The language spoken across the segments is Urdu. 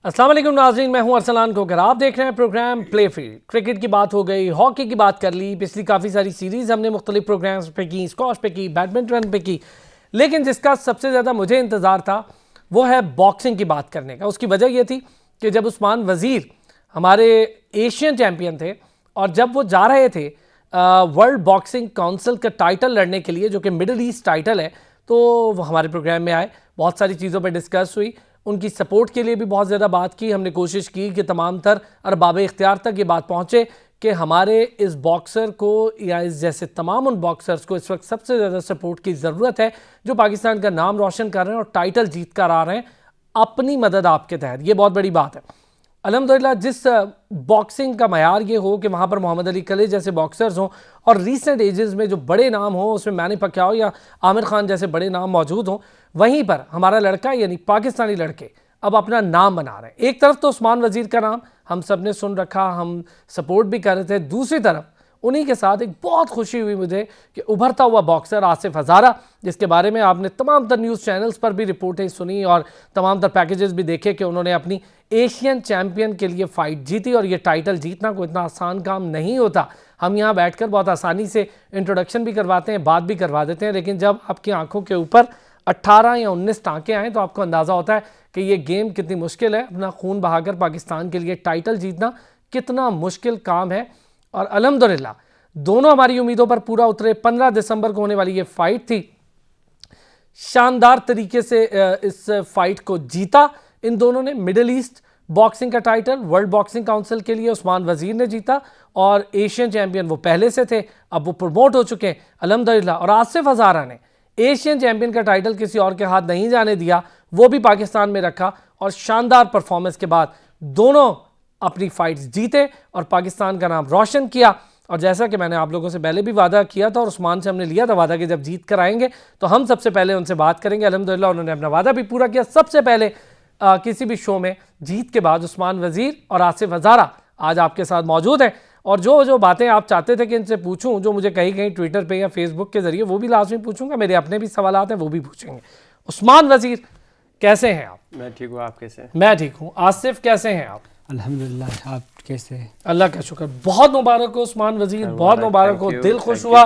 السلام علیکم ناظرین، میں ہوں ارسلان کو. اگر آپ دیکھ رہے ہیں پروگرام پلے فیلڈ، کرکٹ کی بات ہو گئی، ہاکی کی بات کر لی، پچھلی کافی ساری سیریز ہم نے مختلف پروگرامز پہ کی، اسکواش پہ کی، بیڈمنٹن پہ کی، لیکن جس کا سب سے زیادہ مجھے انتظار تھا وہ ہے باکسنگ کی بات کرنے کا. اس کی وجہ یہ تھی کہ جب عثمان وزیر ہمارے ایشین چیمپئن تھے اور جب وہ جا رہے تھے ورلڈ باکسنگ کونسل کا ٹائٹل لڑنے کے لیے، جو کہ مڈل ایسٹ ٹائٹل ہے، تو وہ ہمارے پروگرام میں آئے. بہت ساری چیزوں پہ ڈسکس ہوئی، ان کی سپورٹ کے لیے بھی بہت زیادہ بات کی. ہم نے کوشش کی کہ تمام تر ارباب اختیار تک یہ بات پہنچے کہ ہمارے اس باکسر کو یا اس جیسے تمام ان باکسرز کو اس وقت سب سے زیادہ سپورٹ کی ضرورت ہے جو پاکستان کا نام روشن کر رہے ہیں اور ٹائٹل جیت کر آ رہے ہیں اپنی مدد آپ کے تحت. یہ بہت بڑی بات ہے. الحمدللہ جس باکسنگ کا معیار یہ ہو کہ وہاں پر محمد علی کلے جیسے باکسرز ہوں اور ریسنٹ ایجز میں جو بڑے نام ہوں، اس میں مینی پکیاؤ یا عامر خان جیسے بڑے نام موجود ہوں، وہیں پر ہمارا لڑکا یعنی پاکستانی لڑکے اب اپنا نام بنا رہے ہیں. ایک طرف تو عثمان وزیر کا نام ہم سب نے سن رکھا، ہم سپورٹ بھی کر رہے تھے، دوسری طرف انہی کے ساتھ ایک بہت خوشی ہوئی مجھے کہ ابھرتا ہوا باکسر آصف ہزارہ، جس کے بارے میں آپ نے تمام تر نیوز چینلز پر بھی رپورٹیں سنی اور تمام تر پیکیجز بھی دیکھے کہ انہوں نے اپنی ایشین چیمپئن کے لیے فائٹ جیتی. اور یہ ٹائٹل جیتنا کوئی اتنا آسان کام نہیں ہوتا. ہم یہاں بیٹھ کر بہت آسانی سے انٹروڈکشن بھی کرواتے ہیں، بات بھی کروا دیتے ہیں، لیکن جب آپ کی آنکھوں کے اوپر 18 یا 19 ٹانکے آئیں تو آپ کو اندازہ ہوتا ہے کہ یہ گیم کتنی مشکل ہے. اپنا خون بہا کر پاکستان کے لیے ٹائٹل جیتنا کتنا مشکل کام ہے. اور الحمدللہ دونوں ہماری امیدوں پر پورا اترے. 15 دسمبر کو ہونے والی یہ فائٹ تھی، شاندار طریقے سے اس فائٹ کو جیتا ان دونوں نے. مڈل ایسٹ باکسنگ کا ٹائٹل ورلڈ باکسنگ کونسل کے لیے عثمان وزیر نے جیتا اور ایشین چیمپئن وہ پہلے سے تھے، اب وہ پروموٹ ہو چکے ہیں الحمدللہ. اور آصف ہزارہ نے ایشین چیمپئن کا ٹائٹل کسی اور کے ہاتھ نہیں جانے دیا، وہ بھی پاکستان میں رکھا اور شاندار پرفارمنس کے بعد دونوں اپنی فائٹس جیتے اور پاکستان کا نام روشن کیا. اور جیسا کہ میں نے آپ لوگوں سے پہلے بھی وعدہ کیا تھا اور عثمان سے ہم نے لیا تھا وعدہ کہ جب جیت کر آئیں گے تو ہم سب سے پہلے ان سے بات کریں گے. الحمدللہ انہوں نے اپنا وعدہ بھی پورا کیا. سب سے پہلے کسی بھی شو میں جیت کے بعد عثمان وزیر اور آصف ہزارہ آج آپ کے ساتھ موجود ہیں اور جو باتیں آپ چاہتے تھے کہ ان سے پوچھوں، جو مجھے کہیں ٹویٹر پہ یا فیس بک کے ذریعے، وہ بھی لازمی پوچھوں گا. میرے اپنے بھی سوالات ہیں، وہ بھی پوچھیں گے. عثمان وزیر کیسے ہیں آپ؟ میں ٹھیک ہوں، آپ کیسے ہیں؟ میں ٹھیک ہوں. آصف کیسے ہیں آپ؟ الحمدللہ. آپ کیسے ہیں؟ اللہ کا شکر. بہت مبارک ہو عثمان وزیر، بہت مبارک ہو. دل خوش ہوا،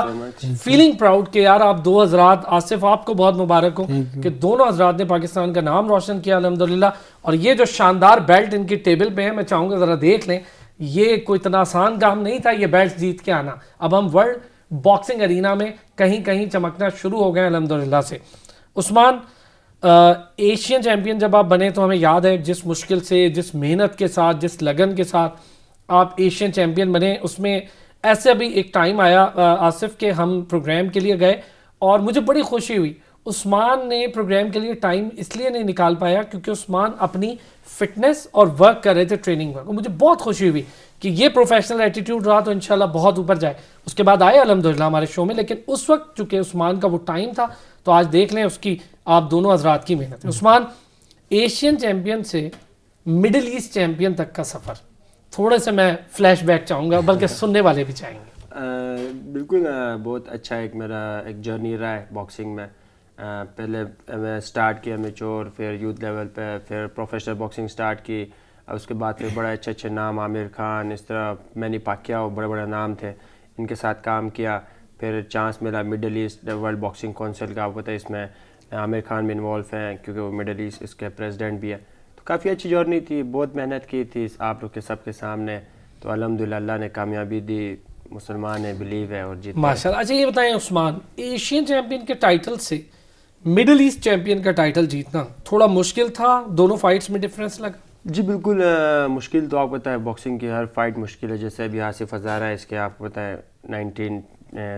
فیلنگ پراؤڈ کہ یار آپ دو حضرات، آصف آپ کو بہت مبارک ہو کہ دونوں حضرات نے پاکستان کا نام روشن کیا الحمدللہ. اور یہ جو شاندار بیلٹ ان کی ٹیبل پہ ہے، میں چاہوں گا ذرا دیکھ لیں. یہ کوئی اتنا آسان کام نہیں تھا یہ بیلٹ جیت کے آنا. اب ہم ورلڈ باکسنگ ارینا میں کہیں چمکنا شروع ہو گئے الحمدللہ سے. عثمان ایشین چیمپئن جب آپ بنے تو ہمیں یاد ہے جس مشکل سے، جس محنت کے ساتھ، جس لگن کے ساتھ آپ ایشین چیمپئن بنے. اس میں ایسے بھی ایک ٹائم آیا آصف کہ ہم پروگرام کے لیے گئے اور مجھے بڑی خوشی ہوئی. عثمان نے پروگرام کے لیے ٹائم اس لیے نہیں نکال پایا کیونکہ عثمان اپنی فٹنس اور ورک کر رہے تھے، ٹریننگ ورک. مجھے بہت خوشی ہوئی کہ یہ پروفیشنل ایٹیٹیوڈ رہا تو انشاءاللہ بہت اوپر جائے. اس کے بعد آئے الحمدللہ ہمارے شو میں، لیکن اس وقت چونکہ عثمان کا وہ ٹائم تھا تو آج دیکھ لیں اس کی آپ دونوں حضرات کی محنت. عثمان ایشین چیمپئن سے مڈل ایسٹ چیمپئن تک کا سفر، تھوڑے سے میں فلیش بیک چاہوں گا، بلکہ سننے والے بھی چاہیں گے. بالکل بہت اچھا ایک جرنی رہا ہے باکسنگ میں. پہلے میں سٹارٹ کیا میچور، پھر یوتھ لیول پہ، پھر پروفیشنل باکسنگ سٹارٹ کی. اس کے بعد پھر بڑے اچھے نام، عامر خان، اس طرح مینی پاکیاؤ، بڑے نام تھے، ان کے ساتھ کام کیا. پھر چانس ملا Middle East World Boxing Council کا. آپ پتہ ہے اس میں عامر خان بھی انوالو ہیں کیونکہ وہ مڈل ایسٹ اس کے پریزیڈنٹ بھی ہے. تو کافی اچھی جرنی تھی، بہت محنت کی تھی آپ لوگ کے سب کے سامنے. تو الحمدللہ اللہ نے کامیابی دی، مسلمان نے بلیو ہے اور جیت ماشاءاللہ. اچھا یہ بتائیں عثمان، ایشین چیمپئن کے ٹائٹل سے مڈل ایسٹ چیمپئن کا ٹائٹل جیتنا تھوڑا مشکل تھا؟ دونوں فائٹس میں ڈفرینس لگا؟ جی بالکل مشکل تو آپ کو پتہ ہے باکسنگ کی ہر فائٹ مشکل ہے. جیسے ابھی آصف ہزارہ ہے، اس کے آپ کو پتہ ہے 19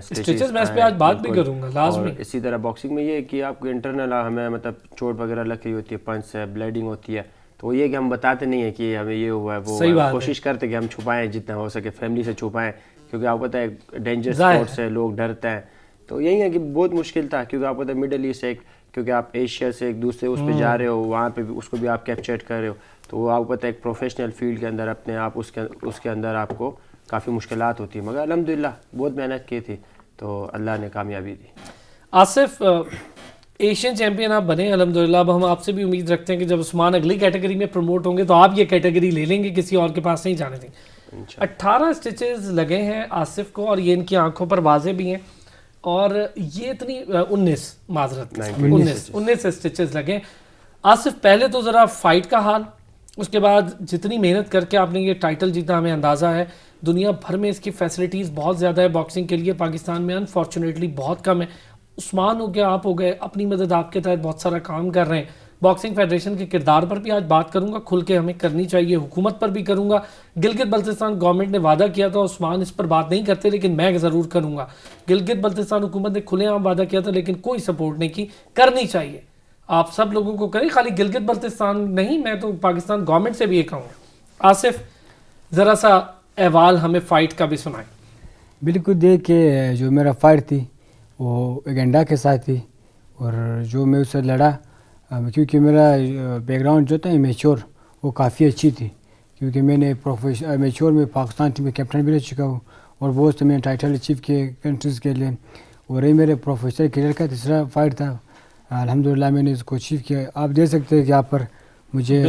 اسٹیچز، میں اس پہ آج بات بھی کروں گا لازمی. اسی طرح باکسنگ میں یہ ہے کہ آپ کو انٹرنل ہمیں مطلب چوٹ وغیرہ لگ رہی ہوتی ہے، پنچ سے بلیڈنگ ہوتی ہے، تو یہ کہ ہم بتاتے نہیں ہیں کہ ہمیں یہ ہوا ہے وہ ہے. کوشش کرتے کہ ہم چھپائیں جتنا ہو سکے، فیملی سے چھپائیں، کیونکہ آپ کو پتہ ہے ڈینجر اسپورٹ سے لوگ ڈرتے ہیں. تو یہی ہے کہ بہت مشکل تھا کیونکہ آپ کو پتہ ہے مڈل ایسٹ ایک، کیونکہ آپ ایشیا سے ایک دوسرے اس پہ جا رہے ہو، وہاں پہ اس کو بھی آپ کیپچر کر رہے ہو. تو وہ آپ کو پتہ ہے ایک پروفیشنل فیلڈ کے اندر اپنے آپ اس کے اندر آپ کو کافی مشکلات ہوتی ہیں، مگر الحمدللہ بہت محنت کی تھی تو اللہ نے کامیابی دی. آصف ایشین چیمپئن آپ بنے الحمدللہ. اب ہم آپ سے بھی امید رکھتے ہیں کہ جب عثمان اگلی کیٹیگری میں پروموٹ ہوں گے تو آپ یہ کیٹیگری لے لیں گے, کسی اور کے پاس نہیں جانے دیں. 18 اسٹچز لگے ہیں آصف کو, اور یہ ان کی آنکھوں پر واضح بھی ہیں, اور یہ اتنی 19 اسٹچز لگے. آصف پہلے تو ذرا فائٹ کا حال, اس کے بعد جتنی محنت کر کے آپ نے یہ ٹائٹل جیتا, ہمیں اندازہ ہے دنیا بھر میں اس کی فیسلٹیز بہت زیادہ ہے باکسنگ کے لیے, پاکستان میں انفارچونیٹلی بہت کم ہے. عثمان ہو گیا, آپ ہو گئے, اپنی مدد آپ کے تحت بہت سارا کام کر رہے ہیں. باکسنگ فیڈریشن کے کردار پر بھی آج بات کروں گا, کھل کے ہمیں کرنی چاہیے. حکومت پر بھی کروں گا. گلگت بلتستان گورنمنٹ نے وعدہ کیا تھا, عثمان اس پر بات نہیں کرتے لیکن میں ضرور کروں گا. گلگت بلتستان حکومت نے کھلے عام وعدہ کیا تھا لیکن کوئی سپورٹ نہیں کی. کرنی چاہیے, آپ سب لوگوں کو کریں, خالی گلگت بلتستان نہیں, میں تو پاکستان گورنمنٹ سے بھی یہ کہوں گا. آصف ذرا سا احوال ہمیں فائٹ کا بھی سنائیں. بالکل دیکھ کے جو میرا فائٹ تھی وہ ایگنڈا کے ساتھ تھی, اور جو میں اس سے لڑا کیونکہ میرا بیک گراؤنڈ جو تھا میچور وہ کافی اچھی تھی, کیونکہ میں نے میچور میں پاکستان ٹیم میں کیپٹن بھی رہ چکا ہوں, اور بہت سے میں نے ٹائٹل اچیو کیے کنٹریز کے لیے, اور یہ میرے پروفیشنل کیریئر کا تیسرا فائٹ تھا. الحمدللہ میں نے اس کو اچیو کیا. آپ دیکھ سکتے ہیں کہ یہاں پر مجھے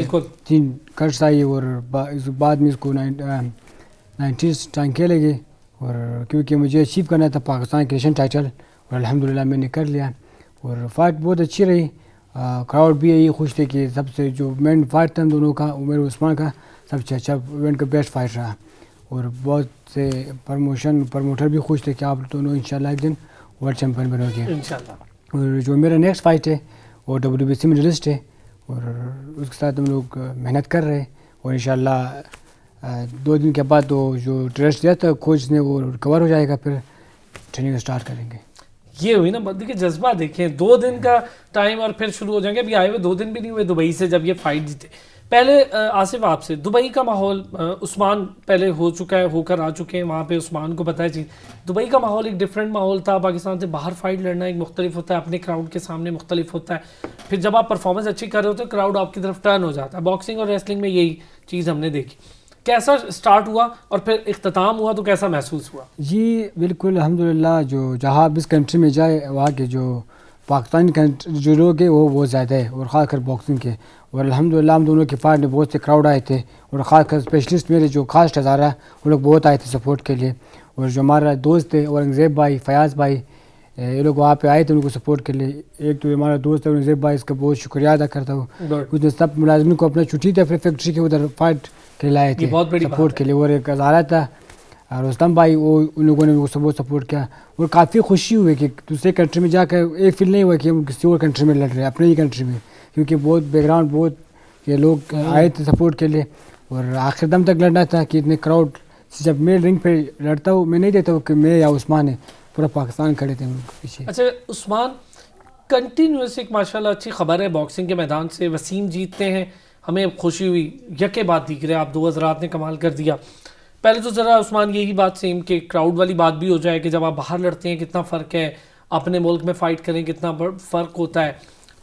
3 کٹس آئی, اور اس بعد میں اس کو 90 ٹانکے لگے, اور کیونکہ مجھے اچیو کرنا تھا پاکستان کے ایشین ٹائٹل, اور الحمدللہ میں نے کر لیا. اور فائٹ بہت اچھی رہی, کراؤڈ بھی یہی خوش تھے کہ سب سے جو مین فائٹ تھا دونوں کا, عمر عثمان کا سب سے اچھا ایونٹ کا بیسٹ فائٹ رہا. اور بہت سے پروموٹر بھی خوش تھے کہ آپ دونوں انشاءاللہ ایک دن ورلڈ چیمپئن بنو گے انشاءاللہ. اور جو میرا نیکسٹ فائٹ ہے وہ WBC میڈلسٹ ہے, اور اس کے ساتھ ہم لوگ محنت کر رہے ہیں, اور انشاءاللہ 2 دن کے بعد تو جو ٹیسٹ دیا تھا کوچ نے وہ ریکور ہو جائے گا, پھر ٹریننگ اسٹارٹ کریں گے. یہ ہوئی نا دیکھیں جذبہ, دیکھیں 2 دن کا ٹائم اور پھر شروع ہو جائیں گے. ابھی آئے ہوئے 2 دن بھی نہیں ہوئے دبئی سے جب یہ فائٹ جیتے. پہلے آصف آپ سے دبئی کا ماحول, عثمان پہلے ہو چکا ہے, ہو کر آ چکے ہیں وہاں پہ, عثمان کو پتہ ہے چیز. دبئی کا ماحول ایک ڈیفرنٹ ماحول تھا, پاکستان سے باہر فائٹ لڑنا ایک مختلف ہوتا ہے, اپنے کراؤڈ کے سامنے مختلف ہوتا ہے. پھر جب آپ پرفارمنس اچھی کر رہے ہوتے ہیں کراؤڈ آپ کی طرف ٹرن ہو جاتا ہے. باکسنگ اور ریسلنگ میں یہی چیز ہم نے دیکھی. کیسا سٹارٹ ہوا اور پھر اختتام ہوا تو کیسا محسوس ہوا؟ جی بالکل الحمدللہ, جو جہاں بھی اس کنٹری میں جائے وہاں کے جو پاکستانی جو لوگ ہیں وہ بہت زیادہ ہے, اور خاص کر باکسنگ کے. اور الحمدللہ ہم دونوں کے فائٹ میں بہت سے کراؤڈ آئے تھے, اور خاص کر اسپیشلسٹ میرے جو خاص ہزارہ وہ لوگ بہت آئے تھے سپورٹ کے لیے. اور جو ہمارا دوست ہے اورنگزیب بھائی, فیاض بھائی, یہ لوگ وہاں پہ آئے تھے ان کو سپورٹ کے لیے. ایک تو ہمارا دوست ہے اورنگزیب بھائی, اس کا بہت شکریہ ادا کرتا ہوں. اس نے سب ملازمین کو اپنا چھٹی تھا اپنے فیکٹری کے ادھر فائٹ کے لائے تھے سپورٹ کے لیے. اور ایک ہزارہ تھا رستم بھائی, وہ ان لوگوں نے وہ بہت سپورٹ کیا. اور کافی خوشی ہوئی کہ دوسرے کنٹری میں جا کر ایک فیل نہیں ہوا کہ ہم کسی اور کنٹری میں لڑ رہے ہیں, اپنے ہی کنٹری میں, کیونکہ بہت بیک گراؤنڈ بہت یہ لوگ آئے تھے سپورٹ کے لیے. اور آخر دم تک لڑنا تھا کہ اتنے کراؤڈ سے جب میں رنگ پہ لڑتا ہوں میں نہیں دیتا ہوں کہ میں یا عثمان ہے, پورا پاکستان کھڑے تھے پیچھے. اچھا عثمان کنٹینیوس ایک ماشاءاللہ اچھی خبر ہے باکسنگ کے میدان سے, وسیم جیتتے ہیں, ہمیں خوشی ہوئی. یکے بات دیکھ رہے آپ 2 حضرات نے کمال کر دیا. پہلے تو ذرا عثمان یہی بات سیم کہ کراؤڈ والی بات بھی ہو جائے کہ جب آپ باہر لڑتے ہیں کتنا فرق ہے, اپنے ملک میں فائٹ کریں کتنا فرق ہوتا ہے,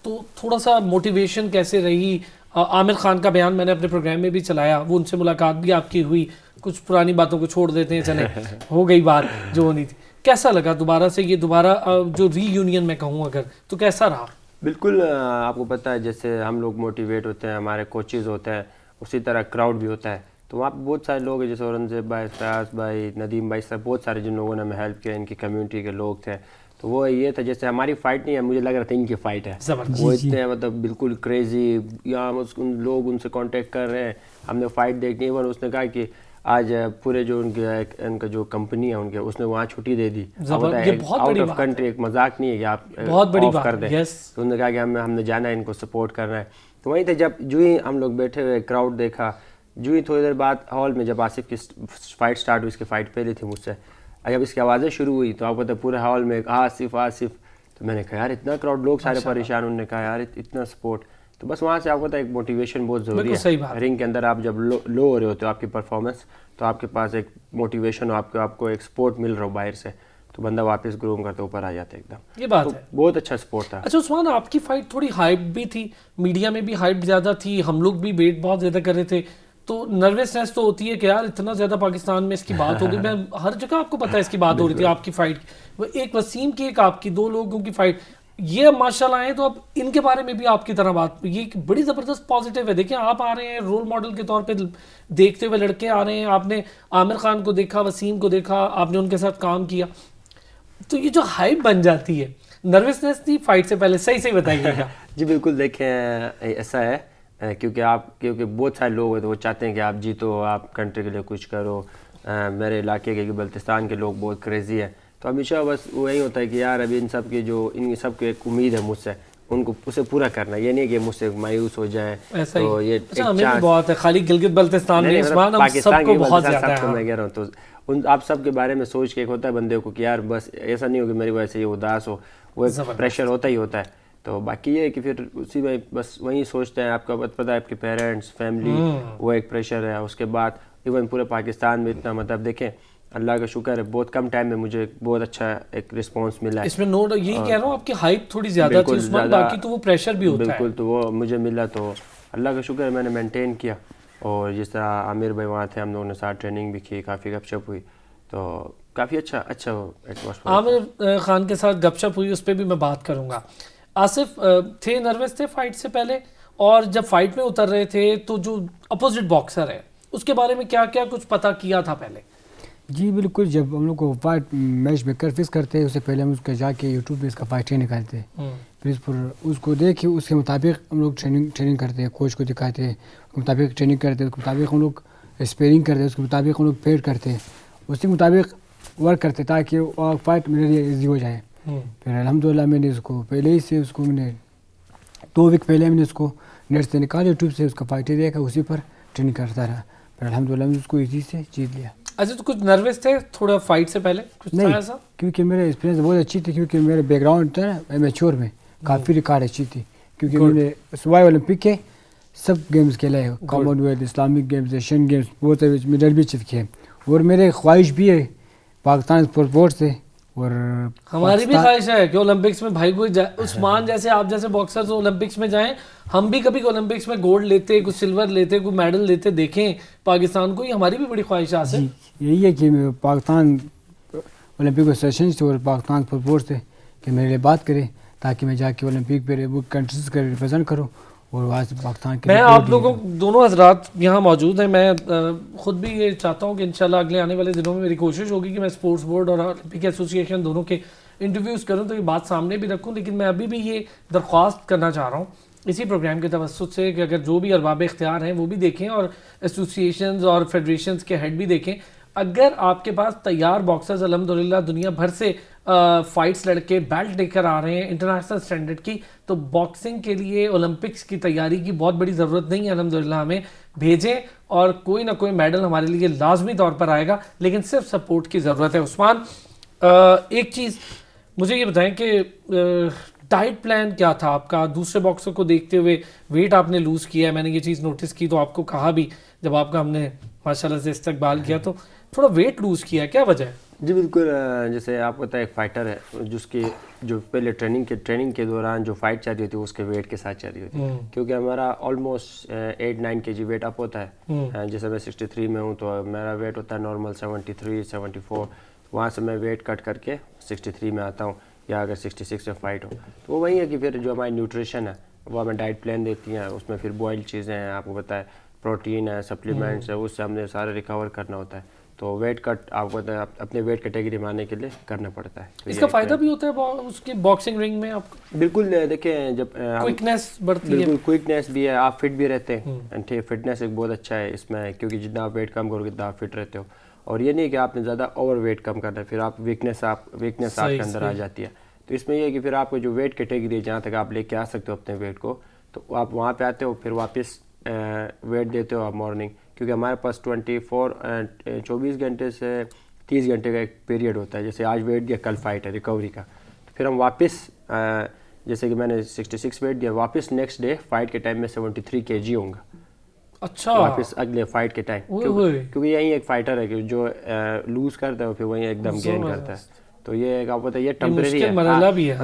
تو تھوڑا سا موٹیویشن کیسے رہی؟ عامر خان کا بیان میں نے اپنے پروگرام میں بھی چلایا, وہ ان سے ملاقات بھی آپ کی ہوئی, کچھ پرانی باتوں کو چھوڑ دیتے ہیں, چلیں ہو گئی بات جو ہونی تھی. کیسا لگا دوبارہ سے یہ دوبارہ جو ری یونین میں کہوں اگر تو کیسا رہا؟ بالکل آپ کو پتہ ہے جیسے ہم لوگ موٹیویٹ ہوتے ہیں, ہمارے کوچز ہوتے ہیں, اسی طرح کراؤڈ بھی ہوتا ہے. تو وہاں پہ بہت سارے لوگ ہیں جیسے اورنگزیب بھائی, فیاض بھائی, ندیم بھائی, سب بہت سارے جن لوگوں نے ہمیں ہیلپ کیا, ان کی کمیونٹی کے لوگ تھے. تو وہ یہ تھا جیسے ہماری فائٹ نہیں ہے, مجھے لگ رہا تھا ان کی فائٹ ہے. وہ اتنے مطلب بالکل کریزی, یہاں لوگ ان سے کانٹیکٹ کر رہے ہیں, ہم نے فائٹ دیکھنی ہے. اس نے کہا کہ آج پورے جو ان کا جو کمپنی ہے ان کے, اس نے وہاں چھٹی دے دی. آؤٹ آف کنٹری, ایک مذاق نہیں ہے کہ آپ آف کر دیں. تو انہوں نے کہا کہ ہم نے جانا ہے, ان کو سپورٹ کرنا ہے. تو وہیں تھے جب جو ہی ہم لوگ بیٹھے ہوئے کراؤڈ دیکھا, جو ہی تھوڑی دیر بعد ہال میں جب آصف کی فائٹ سٹارٹ ہوئی, اس کی فائٹ پہلے تھی مجھ سے, جب اس کی آوازیں شروع ہوئی تو آپ کو پورے ہال میں آصف آصف. تو میں نے کہا یار اتنا کراؤڈ, لوگ سارے پریشان. انہوں نے کہا یار اتنا سپورٹ. تو بس وہاں سے آپ کو پتہ ہے ایک موٹیویشن بہت ضروری ہے. رنگ کے اندر آپ جب لو ہو رہے ہوتے ہو آپ کی پرفارمنس, تو آپ کے پاس ایک موٹیویشن ہو, آپ کو ایک سپورٹ مل رہا ہو باہر سے, تو بندہ واپس گروم کرتے اوپر آ جاتا ہے ایک دم. یہ بات ہے, بہت اچھا سپورٹ تھا. اچھا عثمان آپ کی فائٹ تھوڑی ہائپ بھی تھی, میڈیا میں بھی ہائپ زیادہ تھی, ہم لوگ بھی ویٹ بہت زیادہ کر رہے تھے, تو نروسنس تو ہوتی ہے کہ یار اتنا زیادہ پاکستان میں اس کی بات ہوگی. میں ہر جگہ آپ کو پتہ ہے اس کی بات ہو رہی تھی آپ کی فائٹ, ایک وسیم کی ایک آپ کی, 2 لوگوں کی فائٹ. یہ اب ماشاءاللہ ہیں تو اب ان کے بارے میں بھی آپ کی طرح بات, یہ ایک بڑی زبردست پازیٹیو ہے. دیکھیں آپ آ رہے ہیں رول ماڈل کے طور پہ دیکھتے ہوئے لڑکے آ رہے ہیں, آپ نے عامر خان کو دیکھا, وسیم کو دیکھا, آپ نے ان کے ساتھ کام کیا, تو یہ جو ہائپ بن جاتی ہے, نروسنس تھی فائٹ سے پہلے؟ صحیح بتائیے گا. جی بالکل, دیکھیں ایسا ہے کیونکہ بہت سارے لوگ ہیں تو وہ چاہتے ہیں کہ آپ جیتو, آپ کنٹری کے لیے کچھ کرو. میرے علاقے کے بلتستان کے لوگ بہت کریزی ہیں, تو ہمیشہ بس وہی ہوتا ہے کہ یار ابھی ان سب کی ایک امید ہے مجھ سے, ان کو اسے پورا کرنا. یہ نہیں کہ مجھ سے مایوس ہو جائیں. تو یہ ہمیں بھی بہت ہے, خالی گلگت بلتستان میں پاکستان کو بہت زیادہ ہے. سب کو میں کہہ رہا ہوں, تو آپ سب کے بارے میں سوچ کے ایک ہوتا ہے بندے کو کہ یار بس ایسا نہیں ہو کہ میری وجہ سے یہ اداس ہو, وہ ایک پریشر ہوتا ہی ہوتا ہے. تو باقی یہ ہے کہ پھر اسی میں بس وہی سوچتے ہیں. آپ کا پتہ ہے آپ کے پیرنٹس, فیملی, وہ ایک پریشر ہے. اس کے بعد ایون پورے پاکستان میں اتنا مطلب دیکھیں اللہ کا شکر ہے بہت کم ٹائم میں مجھے بہت اچھا ایک رسپانس ملا ہے. اس میں نوٹ یہی کہہ رہا ہوں آپ کی ہائپ تھوڑی زیادہ تھی عثمان, باقی تو وہ پریشر بھی ہوتا ہے. بالکل, تو وہ مجھے ملا تو اللہ کا شکر ہے میں نے مینٹین کیا. اور جس طرح عامر بھائی وہاں تھے, ہم لوگوں نے ساتھ ٹریننگ بھی کی, کافی گپ شپ ہوئی, تو کافی اچھا عامر خان کے ساتھ گپ شپ ہوئی, اس پہ بھی میں بات کروں گا. آصف تھے نروس تھے فائٹ سے پہلے, اور جب فائٹ میں اتر رہے تھے تو جو اپوزٹ باکسر ہے اس کے بارے میں کیا کیا کچھ پتہ کیا تھا پہلے؟ جی بالکل, جب ہم لوگ کو فائٹ میچ میکر فکس کرتے ہیں اس سے پہلے ہم اس کا جا کے یوٹیوب پہ اس کا فائٹ نکالتے ہیں, پھر اس کو دیکھ کے اس کے مطابق ہم لوگ ٹریننگ کرتے ہیں, کوچ کو دکھاتے ہیں, اس کے مطابق ٹریننگ کرتے ہیں, اس کے مطابق ہم لوگ اسپیئرنگ کرتے ہیں, اس کے مطابق ہم لوگ پیڈ کرتے ہیں, اس کے مطابق ورک کرتے ہیں تاکہ فائٹ میرے لیے ایزی ہو جائے. پھر الحمدللہ میں نے اس کو پہلے ہی سے میں نے 2 ویک پہلے میں نے اس کو نیٹ سے نکالا, یوٹیوب سے اس کا فائٹ دیکھا, اسی پر ٹریننگ کرتا رہا. پھر الحمدللہ میں اس کو ایزی سے جیت لیا. اچھا, تو کچھ نروس تھے تھوڑا فائٹ سے پہلے؟ کچھ نہیں, کیونکہ میرے ایکسپیرینس بہت اچھی تھی, کیونکہ میرے بیک گراؤنڈ تھا نا میچور میں کافی ریکارڈ اچھی تھی, کیونکہ میں نے سوائے اولمپک کے سب گیمز کھیلا ہے, common wealth, Islamic games, Asian games, بہت سارے میڈل بھی چپکے ہیں. اور میرے خواہش بھی ہے پاکستان اسپورٹ بورڈ سے, اور ہماری بھی خواہش ہے کہ اولمپکس میں بھائی کوئی عثمان جیسے آپ جیسے باکسرز اولمپکس میں جائیں, ہم بھی کبھی اولمپکس میں گولڈ لیتے, کچھ سلور لیتے, کوئی میڈل لیتے دیکھیں پاکستان کو. یہ ہماری بھی بڑی خواہش ہے. جی یہی ہے کہ پاکستان اولمپک ایسوسیشن سے اور پاکستان اسپورٹ بورڈ سے کہ میرے لیے بات کرے, تاکہ میں جا کے اولمپک پہ وہ کنٹریز کا ریپرزینٹ کروں, اور وہاں سے پاکستان کے. میں آپ لوگوں دونوں حضرات یہاں موجود ہیں, میں خود بھی یہ چاہتا ہوں کہ انشاءاللہ اگلے آنے والے دنوں میں میری کوشش ہوگی کہ میں اسپورٹس بورڈ اور اولمپک ایسوسی ایشن دونوں کے انٹرویوز کروں, تو یہ بات سامنے بھی رکھوں. لیکن میں ابھی بھی یہ درخواست کرنا چاہ رہا ہوں اسی پروگرام کے توسط سے کہ اگر جو بھی ارباب اختیار ہیں وہ بھی دیکھیں, اور ایسوسی ایشنز اور فیڈریشنز کے ہیڈ بھی دیکھیں. اگر آپ کے پاس تیار باکسرز الحمدللہ دنیا بھر سے فائٹس لڑکے بیلٹ لے کر آ رہے ہیں انٹرنیشنل سٹینڈرڈ کی, تو باکسنگ کے لیے اولمپکس کی تیاری کی بہت بڑی ضرورت نہیں ہے. الحمدللہ ہمیں بھیجیں اور کوئی نہ کوئی میڈل ہمارے لیے لازمی طور پر آئے گا, لیکن صرف سپورٹ کی ضرورت ہے. عثمان, ایک چیز مجھے یہ بتائیں کہ ڈائٹ پلان کیا تھا آپ کا دوسرے باکسر کو دیکھتے ہوئے؟ ویٹ آپ نے لوز کیا ہے, میں نے یہ چیز نوٹس کی, تو آپ کو کہا بھی جب آپ کا ہم نے ماشاءاللہ سے استقبال کیا, تو تھوڑا ویٹ لوز کیا ہے, کیا وجہ ہے؟ جی بالکل, جیسے آپ کو پتہ ہے ایک فائٹر ہے جس کی جو پہلے ٹریننگ کے دوران جو فائٹ چل رہی ہوتی ہے اس کے ویٹ کے ساتھ چل رہی ہوتی ہے, کیونکہ ہمارا آلموسٹ 8-9 kg ویٹ اپ ہوتا ہے. جیسے میں 63 میں ہوں تو میرا ویٹ ہوتا ہے نارمل 73-74, وہاں سے میں ویٹ کٹ کر کے 63 میں آتا ہوں, یا اگر 66 میں فائٹ ہو تو وہ وہی ہے کہ پھر جو ہماری نیوٹریشن ہے وہ ہمیں ڈائٹ پلان دیتی ہیں, اس میں پھر بوائل چیزیں ہیں, آپ کو پتہ ہے پروٹین ہے, سپلیمنٹس ہے, اس سے ہم نے سارے ریکور کرنا ہوتا ہے. تو ویٹ کٹ آپ کو اپنے ویٹ کیٹیگری میں آنے کے لیے کرنا پڑتا ہے. اس کا فائدہ بھی ہوتا ہے اس کی باکسنگ رنگ میں آپ کو؟ بالکل, دیکھیں جب کوئکنیس بڑھتی ہے, بالکل کوئکنیس بھی ہے, آپ فٹ بھی رہتے ہیں. فٹنس ایک بہت اچھا ہے اس میں, کیونکہ جتنا آپ ویٹ کم کرو گے اتنا آپ فٹ رہتے ہو. اور یہ نہیں کہ آپ نے زیادہ اوور ویٹ کم کرنا ہے, پھر آپ ویکنیس آپ کے اندر آ جاتی ہے. تو اس میں یہ ہے کہ پھر آپ کو جو ویٹ کیٹیگری ہے جہاں تک آپ لے کے آ سکتے ہو اپنے ویٹ کو, تو آپ وہاں پہ آتے ہو, پھر واپس ویٹ دیتے ہو آپ مارننگ, کیونکہ ہمارے پاس 24 گھنٹے سے 30 گھنٹے کا ایک پیریڈ ہوتا ہے. جیسے آج ویٹ دیا, کل فائٹ ہے ریکوری کا, تو پھر ہم واپس جیسے کہ میں نے 66 ویٹ دیا, واپس نیکسٹ ڈے فائٹ کے ٹائم میں 73 kg ہوں گا. اچھا, واپس اگلے فائٹ کے ٹائم, کیونکہ یہی ایک فائٹر ہے کہ جو لوز کرتا ہے پھر وہیں ایک دم گین کرتا ہے. تو یہ ایک آپ کو یہ ٹیمپریری ہے, مطلب یہ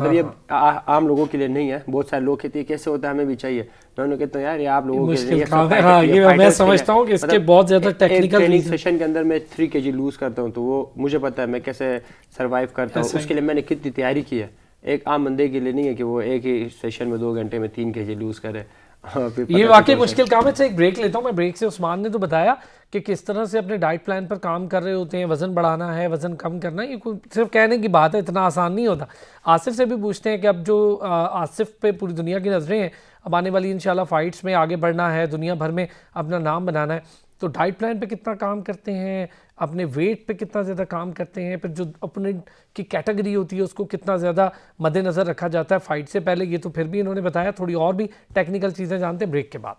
عام لوگوں کے لیے نہیں ہے. بہت سارے لوگ کہتے ہیں کیسے ہوتا ہے, ہمیں بھی چاہیے. میں انہوں نے کہتا ہوں یار یہ آپ لوگوں کے لیے, میں سمجھتا ہوں کہ اس کے بہت زیادہ ٹیکنیکل ٹریننگ سیشن کے اندر میں 3 kg لوز کرتا ہوں, تو وہ مجھے پتا ہے میں کیسے سروائیو کرتا ہوں. اس کے لیے میں نے کتنی تیاری کی ہے, ایک عام بندے کے لیے نہیں ہے کہ وہ ایک ہی سیشن میں 2 گھنٹے میں 3 kg لوز کرے. یہ واقعی مشکل کام ہے. ایک بریک لیتا ہوں میں. بریک سے عثمان نے تو بتایا کہ کس طرح سے اپنے ڈائٹ پلان پر کام کر رہے ہوتے ہیں, وزن بڑھانا ہے, وزن کم کرنا ہے, یہ صرف کہنے کی بات ہے, اتنا آسان نہیں ہوتا. آصف سے بھی پوچھتے ہیں کہ اب جو آصف پہ پوری دنیا کی نظریں ہیں, اب آنے والی انشاءاللہ فائٹس میں آگے بڑھنا ہے, دنیا بھر میں اپنا نام بنانا ہے, تو ڈائٹ پلان پہ کتنا کام کرتے ہیں, اپنے ویٹ پہ کتنا زیادہ کام کرتے ہیں, پھر جو اپنے کی کیٹیگری ہوتی ہے اس کو کتنا زیادہ مد نظر رکھا جاتا ہے فائٹ سے پہلے, یہ تو پھر بھی انہوں نے بتایا. تھوڑی اور بھی ٹیکنیکل چیزیں جانتے ہیں بریک کے بعد.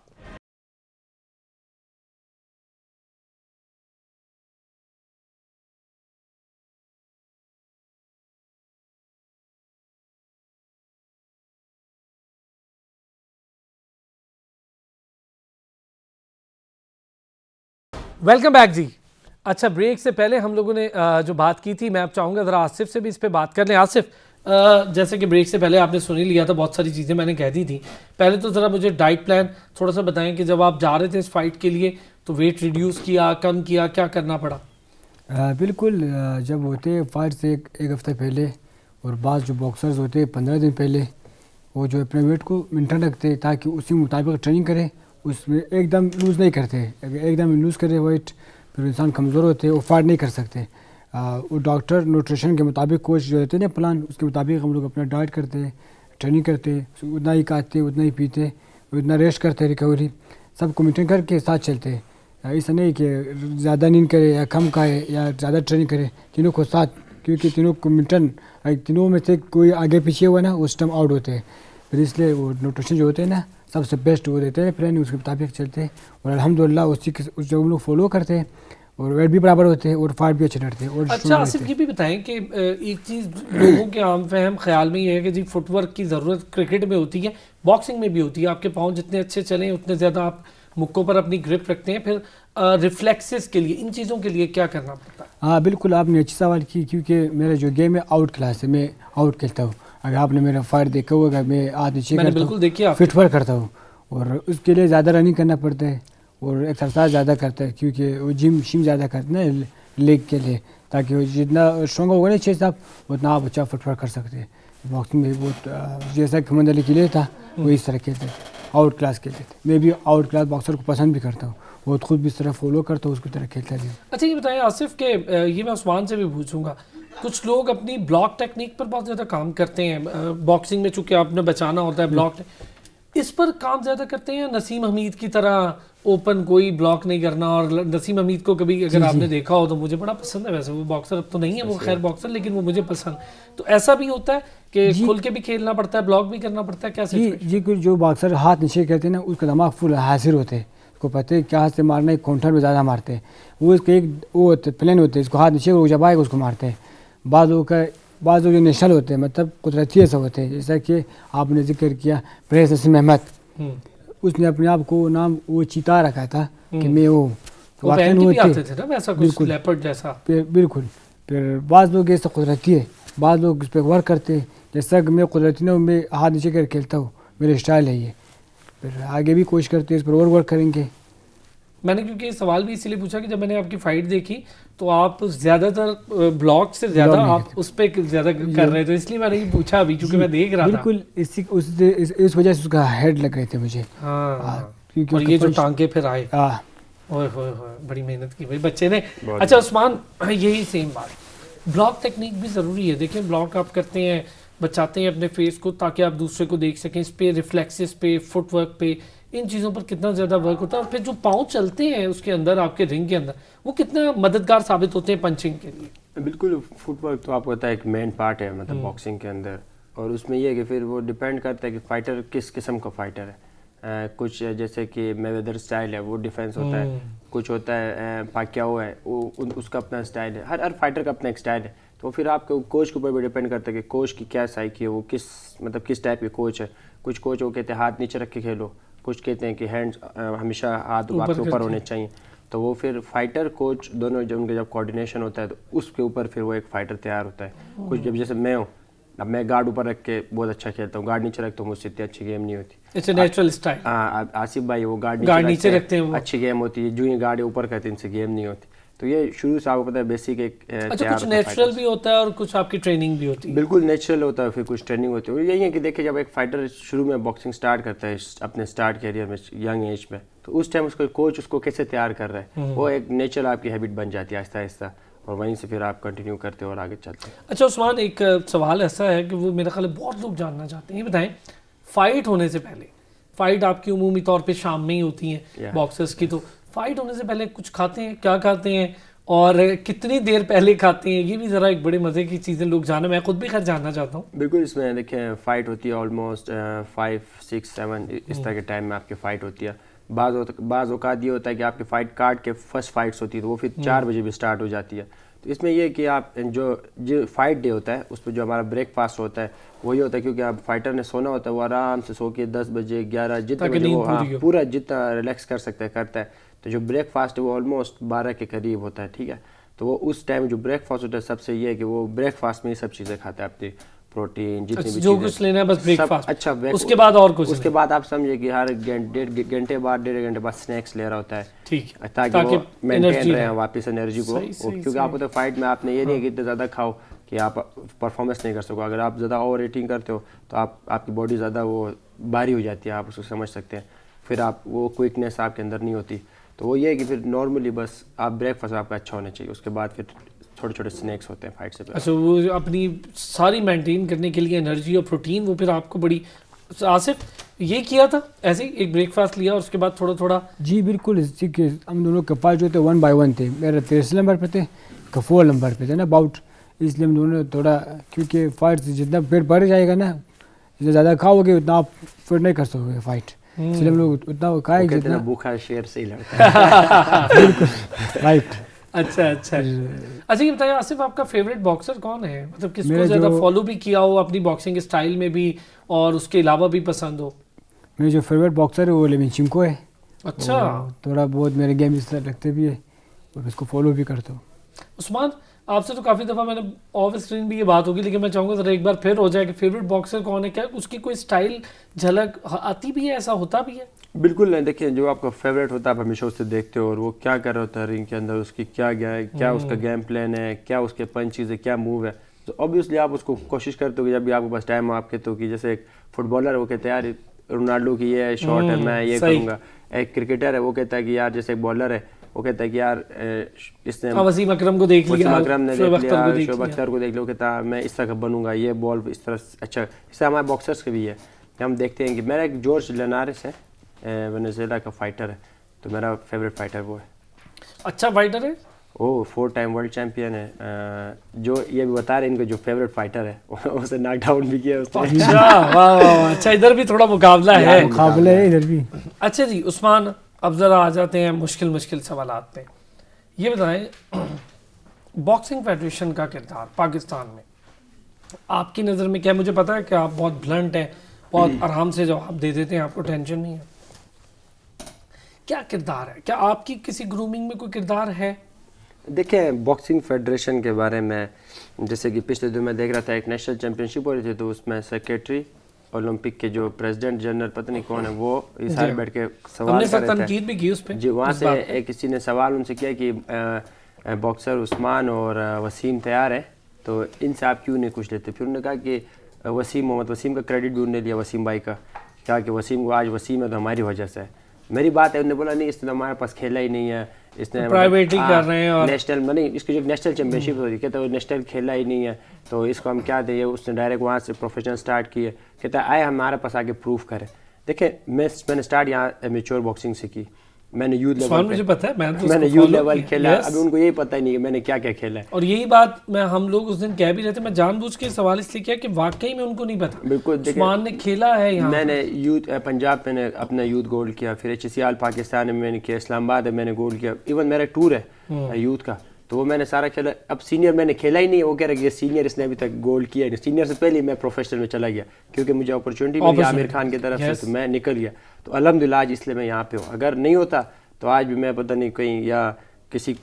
ویلکم بیک جی. اچھا, بریک سے پہلے ہم لوگوں نے جو بات کی تھی, میں اب چاہوں گا ذرا آصف سے بھی اس پہ بات کر لیں. آصف, جیسے کہ بریک سے پہلے آپ نے سن ہی لیا تھا, بہت ساری چیزیں میں نے کہہ دی تھیں. پہلے تو ذرا مجھے ڈائٹ پلان تھوڑا سا بتائیں کہ جب آپ جا رہے تھے اس فائٹ کے لیے تو ویٹ ریڈیوس کیا, کم کیا, کیا کرنا پڑا؟ بالکل, جب ہوتے فائٹ سے ایک ہفتہ پہلے, اور بعض جو باکسرز ہوتے 15 دن پہلے, وہ جو اپنے ویٹ کو مینٹین رکھتے تاکہ اسی مطابق ٹریننگ کرے, اس میں ایک دم لوز نہیں کرتے. اگر ایک دم لوز کرے ویٹ پھر انسان کمزور ہوتے, وہ فائٹ نہیں کر سکتے. وہ ڈاکٹر نیوٹریشن کے مطابق کوچ جو ہوتے ہیں نا پلان, اس کے مطابق ہم لوگ اپنا ڈائٹ کرتے, ٹریننگ کرتے, اتنا ہی کھاتے, اتنا ہی پیتے, اتنا ریسٹ کرتے, ریکوری سب کو مینٹین کر کے ساتھ چلتے. ایسا نہیں کہ زیادہ نیند کرے یا کم کھائے یا زیادہ ٹریننگ کرے, تینوں کو ساتھ, کیونکہ تینوں کو مینٹین, تینوں میں سے کوئی آگے پیچھے ہوا نا اس ٹائم آؤٹ ہوتے ہیں. پھر اس لیے وہ نیوٹریشن جو ہوتے ہیں نا سب سے بیسٹ وہ دیتے ہیں پلان, اس کے مطابق چلتے, اور الحمدللہ اسی کے جو ہم لوگ فالو کرتے ہیں, اور ویٹ بھی برابر ہوتے ہیں اور فائٹ بھی اچھے لڑتے ہیں. اچھا آصف, یہ بھی بتائیں کہ ایک چیز لوگوں کے عام فہم خیال میں یہ ہے کہ جی فٹ ورک کی ضرورت کرکٹ میں ہوتی ہے, باکسنگ میں بھی ہوتی ہے. آپ کے پاؤں جتنے اچھے چلیں اتنے زیادہ آپ مکوں پر اپنی گرپ رکھتے ہیں. پھر ریفلیکسز کے لیے, ان چیزوں کے لیے کیا کرنا پڑتا ہے؟ ہاں بالکل, آپ نے اچھی سوال کی, کیونکہ میرا جو گیم ہے آؤٹ کلاس ہے, میں آؤٹ کھیلتا ہوں. اگر آپ نے میرا فائٹ دیکھا ہوگا, میں ہاتھ نیچے کرتا ہوں, فٹ ورک کرتا ہوں, اور اس کے لیے زیادہ رننگ کرنا پڑتا ہے اور ایکسرسائز زیادہ کرتا ہے, کیونکہ وہ جم زیادہ کرتے ہیں نا لیگ کے لیے, تاکہ وہ جتنا اسٹرانگ ہوگا نا چھ صاحب اتنا آپ اچھا فٹ ورک کر سکتے ہیں. باکسنگ میں بہت جیسا کہ محمد علی کے لیے تھا وہ اس طرح کھیلتے تھے, آؤٹ کلاس کھیلتے تھے. میں بھی آؤٹ کلاس باکسر کو پسند بھی کرتا ہوں, بہت خود بھی اس طرح فالو کرتا ہوں, اس کی طرح کھیلتا ہے. اچھا یہ بتائیں آصف کہ یہ میں عثمان سے بھی پوچھوں گا, کچھ لوگ اپنی بلاک ٹیکنیک پر بہت زیادہ کام کرتے ہیں. باکسنگ میں چونکہ آپ نے بچانا ہوتا ہے, بلاک اس پر کام زیادہ کرتے ہیں. نسیم حمید کی طرح اوپن کوئی بلاک نہیں کرنا, اور نسیم حمید کو کبھی اگر آپ نے دیکھا ہو تو مجھے بڑا پسند ہے, ویسے وہ باکسر اب تو نہیں ہے وہ خیر باکسر, لیکن وہ مجھے پسند. تو ایسا بھی ہوتا ہے کہ کھل کے بھی کھیلنا پڑتا ہے, بلاک بھی کرنا پڑتا ہے, کیسے؟ جی جو باکسر ہاتھ نیچے کرتے ہیں نا اس کا دماغ فل حاضر ہوتے ہیں, اس کو پتہ ہے کیا ہاتھ سے مارنا ہے, کاؤنٹر میں زیادہ مارتے ہیں. وہ اس کے ایک وہ پلان ہوتے ہیں, اس کو ہاتھ نیچے وہ جب آئے گا اس کو مارتے ہیں. بعض جو نیشنل ہوتے ہیں مطلب قدرتی ایسا ہوتے ہیں, جیسا کہ آپ نے ذکر کیا پریس نسیم احمد, اس نے اپنے آپ کو نام وہ چیتا رکھا تھا کہ میں وہ بالکل. پھر بعض لوگ ایسا قدرتی ہے, بعض لوگ اس پہ ورک کرتے ہیں, جیسا کہ میں قدرتی نہ ہوں, میں ہاتھ نیچے کر کھیلتا ہوں, میرے اسٹائل ہے یہ. پھر آگے بھی کوشش کرتے ہیں اس پر اور ورک کریں گے. میں نے کیونکہ یہ سوال بھی اسی لیے پوچھا کہ جب میں نے آپ کی فائٹ دیکھی تو آپ زیادہ تر بلاک سے زیادہ آپ اس پہ زیادہ کر رہے تھے, اس لیے میں نے یہ پوچھا ابھی چونکہ میں دیکھ رہا تھا. بالکل اس وجہ سے اس کا ہیڈ لگ رہے تھے مجھے. اور یہ جو ٹانکے پھر آئے, اوئے ہوئے ہوئے, بڑی محنت کی بھائی بچے نے. اچھا عثمان, یہی سیم بات, بلاک ٹیکنیک بھی ضروری ہے. دیکھیں بلاک آپ کرتے ہیں, بچاتے ہیں اپنے فیس کو تاکہ آپ دوسرے کو دیکھ سکیں, اس پہ ریفلیکسز پہ, فٹ ورک پہ, ان چیزوں پر کتنا زیادہ ورک ہوتا ہے. اور پھر جو پاؤں چلتے ہیں اس کے اندر, آپ کے رنگ کے اندر, وہ کتنا مددگار ثابت ہوتے ہیں پنچنگ کے لیے. بالکل, فٹ ورک تو آپ کو پتہ ہے ایک مین پارٹ ہے مطلب باکسنگ کے اندر, اور اس میں یہ ہے کہ پھر وہ ڈیپینڈ کرتا ہے کہ فائٹر کس قسم کا فائٹر ہے. کچھ جیسے کہ میویدر اسٹائل ہے وہ ڈیفینس ہوتا ہے, کچھ ہوتا ہے پاکیاو ہے وہ اس کا اپنا اسٹائل ہے, ہر فائٹر کا اپنا ایک اسٹائل ہے. تو پھر آپ کو کوچ کے اوپر بھی ڈیپینڈ کرتا ہے کہ کوچ کی کیا سائیکی ہے, وہ کس ٹائپ کے کوچ ہے. کچھ کوچ وہ کہتے ہیں ہاتھ نیچے رکھ کے کھیلو, کچھ کہتے ہیں کہ ہینڈ ہمیشہ ہاتھ آپ کے اوپر ہونے چاہیے. تو وہ پھر فائٹر کوچ دونوں جب ان کا جب کوآرڈینیشن ہوتا ہے تو اس کے اوپر پھر وہ ایک فائٹر تیار ہوتا ہے. کچھ جب جیسے میں ہوں, اب میں گارڈ اوپر رکھ کے بہت اچھا کھیلتا ہوں, گارڈ نیچے رکھتا ہوں, مجھ سے اتنی اچھی گیم نہیں ہوتی. It's a natural style. ہاں, آصف بھائی وہ گارڈ نیچے رکھتے ہیں, اچھی گیم ہوتی ہے. جو ہی گارڈ اوپر کرتے ہیں ان سے گیم نہیں ہوتی. تو یہ شروع سے آپ کو پتہ ہے بیسک ایک اچھا کچھ نیچرل بھی ہوتا ہے اور کچھ آپ کی ٹریننگ بھی ہوتی ہے؟ بالکل نیچرل ہوتا ہے, پھر کچھ ٹریننگ ہوتی ہے. اور یہی ہے کہ دیکھیں جب ایک فائٹر شروع میں باکسنگ سٹارٹ کرتا ہے اپنے سٹارٹ کیریئر میں ینگ ایج میں, تو اس ٹائم اس کا کوچ اس کو کیسے تیار کر رہا ہے, وہ ایک نیچرل آپ کی ہیبٹ بن جاتی ہے آہستہ آہستہ, اور وہیں سے پھر آپ کنٹینیو کرتے اور آگے چلتے ہیں. اچھا عثمان, ایک سوال ایسا ہے کہ وہ میرا خیال ہے بہت لوگ جاننا چاہتے ہیں, یہ بتائیں فائٹ ہونے سے پہلے, فائٹ آپ کی عمومی طور پہ شام میں ہی ہوتی ہیں باکسرز کی, تو فائٹ ہونے سے پہلے کچھ کھاتے ہیں, کیا کھاتے ہیں اور کتنی دیر پہلے کھاتے ہیں, یہ بھی ذرا ایک بڑے مزے کی چیزیں لوگ جانا, میں خود بھی خیر جاننا چاہتا ہوں. بالکل, اس میں دیکھیں فائٹ ہوتی ہے آلموسٹ 5, 6, 7 اس طرح کے ٹائم میں آپ کی فائٹ ہوتی ہے. بعض اوقات یہ ہوتا ہے کہ آپ کی فائٹ کارڈ کے فرسٹ فائٹس ہوتی ہے تو وہ پھر 4 بجے بھی سٹارٹ ہو جاتی ہے. تو اس میں یہ کہ آپ جو فائٹ ڈے ہوتا ہے اس پہ جو ہمارا بریک فاسٹ ہوتا ہے وہ یہ ہوتا ہے, کیونکہ اب فائٹر نے سونا ہوتا ہے, وہ آرام سے سو کے 10 بجے 11 جتنے بجے وہ پورا جتنا ریلیکس کر سکتا ہے کرتا ہے. تو جو بریک فاسٹ ہے وہ آلموسٹ 12 کے قریب ہوتا ہے, ٹھیک ہے. تو وہ اس ٹائم جو بریک فاسٹ ہوتا ہے سب سے یہ ہے کہ وہ بریک فاسٹ میں ہی سب چیزیں کھاتا ہے, اپنی پروٹین جتنی بھی جو کچھ لینا ہے بس بریک فاسٹ. اچھا, اس کے بعد اور کچھ, اس کے بعد آپ سمجھے کہ ہر 1.5 گھنٹے بعد 1.5 گھنٹے بعد اسنیکس لے رہا ہوتا ہے, ٹھیک, تاکہ وہ مینٹین رہے واپس انرجی کو. کیونکہ آپ کو تو فائٹ میں آپ نے یہ نہیں ہے کہ اتنا زیادہ کھاؤ کہ آپ پرفارمنس نہیں کر سکو. اگر آپ زیادہ اوور ایٹنگ کرتے ہو تو آپ کی باڈی زیادہ وہ بھاری ہو جاتی ہے, آپ اس کو سمجھ سکتے ہیں, پھر آپ وہ کوئکنیس آپ کے اندر نہیں ہوتی. تو وہ یہ ہے کہ پھر نارملی بس آپ بریک فاسٹ آپ کا اچھا ہونا چاہیے, اس کے بعد پھر چھوٹے چھوٹے اسنیکس ہوتے ہیں فائٹ سے پہلے. اچھا, وہ اپنی ساری مینٹین کرنے کے لیے انرجی اور پروٹین, وہ پھر آپ کو بڑی. آصف یہ کیا تھا ایسے ہی ایک بریک فاسٹ لیا اور اس کے بعد تھوڑا تھوڑا؟ جی بالکل, اسی کے ہم دونوں کے فائٹ جو تھے 1 by 1 تھے, میرا 13 نمبر پہ تھے, 4 نمبر پہ تھے نا باؤٹ, اس لیے ہم دونوں تھوڑا, کیونکہ فائٹ سے جتنا پیٹ بڑھ جائے گا نا, جتنا زیادہ کھاؤ گے اتنا آپ پھر نہیں کر سکو گے فائٹ, اس لیے ہم لوگ اتنا کھائے جتنا بھوکا شیر سے ہی لڑتا ہے. بالکل رائٹ. اچھا اچھا اچھا, یہ بتائیے آصف آپ کا فیوریٹ باکسر کون ہے, مطلب کس کو زیادہ فالو بھی کیا ہو اپنی باکسنگ اسٹائل میں بھی اور اس کے علاوہ بھی پسند ہو؟ میرا جو فیوریٹ باکسر ہے وہ لیمنچینکو ہے. اچھا, تھوڑا بہت میرے گیم اس طرح لگتے بھی ہے اور اس کو فالو بھی کرتا ہوں. عثمان آپ سے تو کافی دفعہ میں نے آف اسکرین بھی یہ بات ہوگی, لیکن میں چاہوں گا ذرا ایک بار پھر ہو جائے کہ فیوریٹ باکسر کون ہے, کیا اس کی کوئی اسٹائل جھلک آتی بھی ہے, ایسا ہوتا بھی ہے؟ بالکل نہیں, دیکھیں جو آپ کا فیوریٹ ہوتا ہے آپ ہمیشہ اسے دیکھتے ہو, اور وہ کیا کر رہا ہوتا ہے رنگ کے اندر, اس کی کیا اس کا گیم پلان ہے, کیا اس کے پنچز ہے, کیا موو ہے. تو اوبیسلی آپ اس کو کوشش کرتے ہو کہ جب بھی آپ کے پاس ٹائم ہو آپ کہتے ہو کہ جیسے ایک فٹ بالر ہے وہ کہتے ہیں یار رونالڈو کی یہ شاٹ ہے میں یہ کروں گا, ایک کرکٹر ہے وہ کہتا ہے کہ یار جیسے ایک بالر ہے وہ کہتا ہے کہ یار اس نے وسیم اکرم کو دیکھ لیا, اکرم نے دیکھ لیا, شعیب اختر کو دیکھ لیا, وہ کہتا ہے میں اس طرح بنوں گا, یہ بال اس طرح. اچھا, اس سے ہمارے باکسرس کے بھی ہے کہ ہم دیکھتے ہیں کہ میرا ایک جورج لینارس ہے, وینیزویلا کا فائٹر ہے, تو میرا فیوریٹ فائٹر وہ ہے. اچھا فائٹر ہے وہ, 4 ٹائم ورلڈ چیمپئن ہے, جو یہ بھی بتا رہے ہیں ان کا جو فیوریٹ فائٹر ہے اسے ناک ڈاؤن بھی کیا اس نے. اچھا واہ واہ, اچھا ادھر بھی تھوڑا مقابلہ ہے, مقابلہ ہے ادھر بھی. اچھا جی عثمان, اب ذرا آ جاتے ہیں مشکل سوالات پہ. یہ بتائیں باکسنگ فیڈریشن کا کردار پاکستان میں آپ کی نظر میں کیا؟ مجھے پتا ہے کہ آپ بہت بلنٹ ہیں, بہت آرام سے جواب دے دیتے ہیں, آپ کو ٹینشن نہیں ہے, کیا کردار ہے, کیا آپ کی کسی گرومنگ میں کوئی کردار ہے؟ دیکھیں باکسنگ فیڈریشن کے بارے میں جیسے کہ پچھلے دن میں دیکھ رہا تھا ایک نیشنل چیمپئن شپ ہو رہی تھی, تو اس میں سیکریٹری اولمپک کے جو پریزیڈنٹ جنرل پتہ نہیں کون ہے وہ سارے بیٹھ کے سوال کر رہے تھے. تنقید بھی کی اس پہ جی, وہاں سے ایک کسی نے سوال ان سے کیا کہ باکسر عثمان اور وسیم تیار ہیں تو ان سے آپ کیوں نہیں کچھ لیتے. پھر انہوں نے کہا کہ محمد وسیم کا کریڈٹ بھی انہوں نے لیا, وسیم بھائی کا, کہا کہ وسیم کو آج وسیم ہے تو ہماری وجہ سے ہے. میری بات ہے, انہوں نے بولا نہیں اس نے ہمارے پاس کھیلا ہی نہیں ہے, اس نے پرائیویٹ ہی کر رہے ہیں, اور نیشنل نہیں, اس کی جو نیشنل چیمپئن شپ ہوتی ہے کہتا ہے وہ نیشنل کھیلا ہی نہیں ہے تو اس کو ہم کیا دیں. اس نے ڈائریکٹ وہاں سے پروفیشنل سٹارٹ کیے, کہتا ہے آئے ہمارے پاس آگے پروف کرے. دیکھیں میں نے سٹارٹ یہاں میچور باکسنگ سے کی, میں نے یوتھ لیول مجھے پتا ہے میں نے یوتھ لیول کھیلا, ابھی ان کو یہی پتہ ہی نہیں کہ میں نے کیا کیا کھیلا ہے. اور یہی بات میں ہم لوگ اس دن کہہ بھی رہے تھے, میں جان بوجھ کے سوال اس لیے کیا کہ واقعی میں ان کو نہیں پتا. بالکل, عثمان نے کھیلا ہے یہاں, میں نے یوتھ پنجاب میں نے اپنا یوتھ گولڈ کیا, پھر HCL پاکستان میں نے کیا, اسلام آباد میں نے گولڈ کیا, ایون میرا ٹور ہے یوتھ کا تو وہ میں نے سارا کھیلا. اب سینئر میں نے کھیلا ہی نہیں, وہ کہہ رہے کہ سینئر اس نے ابھی تک گولڈ کیا نہیں. سینئر سے پہلے میں پروفیشنل میں چلا گیا کیونکہ مجھے اپرچونٹی ملی عامر خان کی طرف سے, تو میں نکل گیا. تو الحمدللہ آج اس لیے میں یہاں پہ ہوں, اگر نہیں ہوتا تو آج بھی میں پتہ نہیں کہیں یا کسی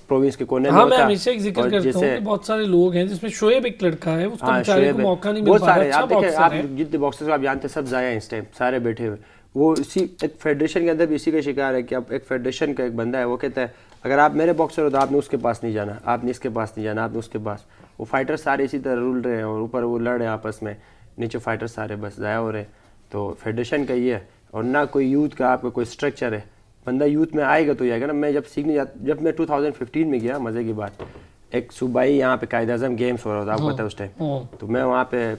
پروونس کے کونے میں ہوتا. میں ہمیشہ ایک ذکر کرتا ہوں کہ بہت سارے لوگ ہیں جس میں شعیب ایک لڑکا ہے, اس کو بیچارے کو موقع نہیں مل پا رہا. آپ دیکھیں, آپ جتنے باکسرز آپ جانتے ہیں سب ضائع ہیں اس ٹائم, سارے بیٹھے ہوئے. وہ اسی ایک فیڈریشن کے اندر بھی اسی کا شکار ہے کہ اب ایک فیڈریشن کا ایک بندہ ہے وہ کہتا ہے اگر آپ میرے باکسر ہو تو آپ نے اس کے پاس نہیں جانا, آپ نے اس کے پاس نہیں جانا, آپ نے اس کے پاس. وہ فائٹر سارے اسی طرح رول رہے ہیں اور اوپر وہ لڑ رہے ہیں آپس میں, نیچے فائٹر سارے بس ضائع ہو رہے ہیں. تو فیڈریشن کا یہ ہے, اور نہ کوئی یوتھ کا آپ کا کوئی اسٹرکچر ہے. بندہ یوتھ میں آئے گا تو یہ آئے گا نا. میں جب سیکھنے جب میں 2015 میں گیا, مزے کی بات, ایک صوبائی یہاں پہ قائد اعظم گیمس ہو رہا تھا, آپ کو پتہ ہے اس ٹائم, تو میں وہاں پہ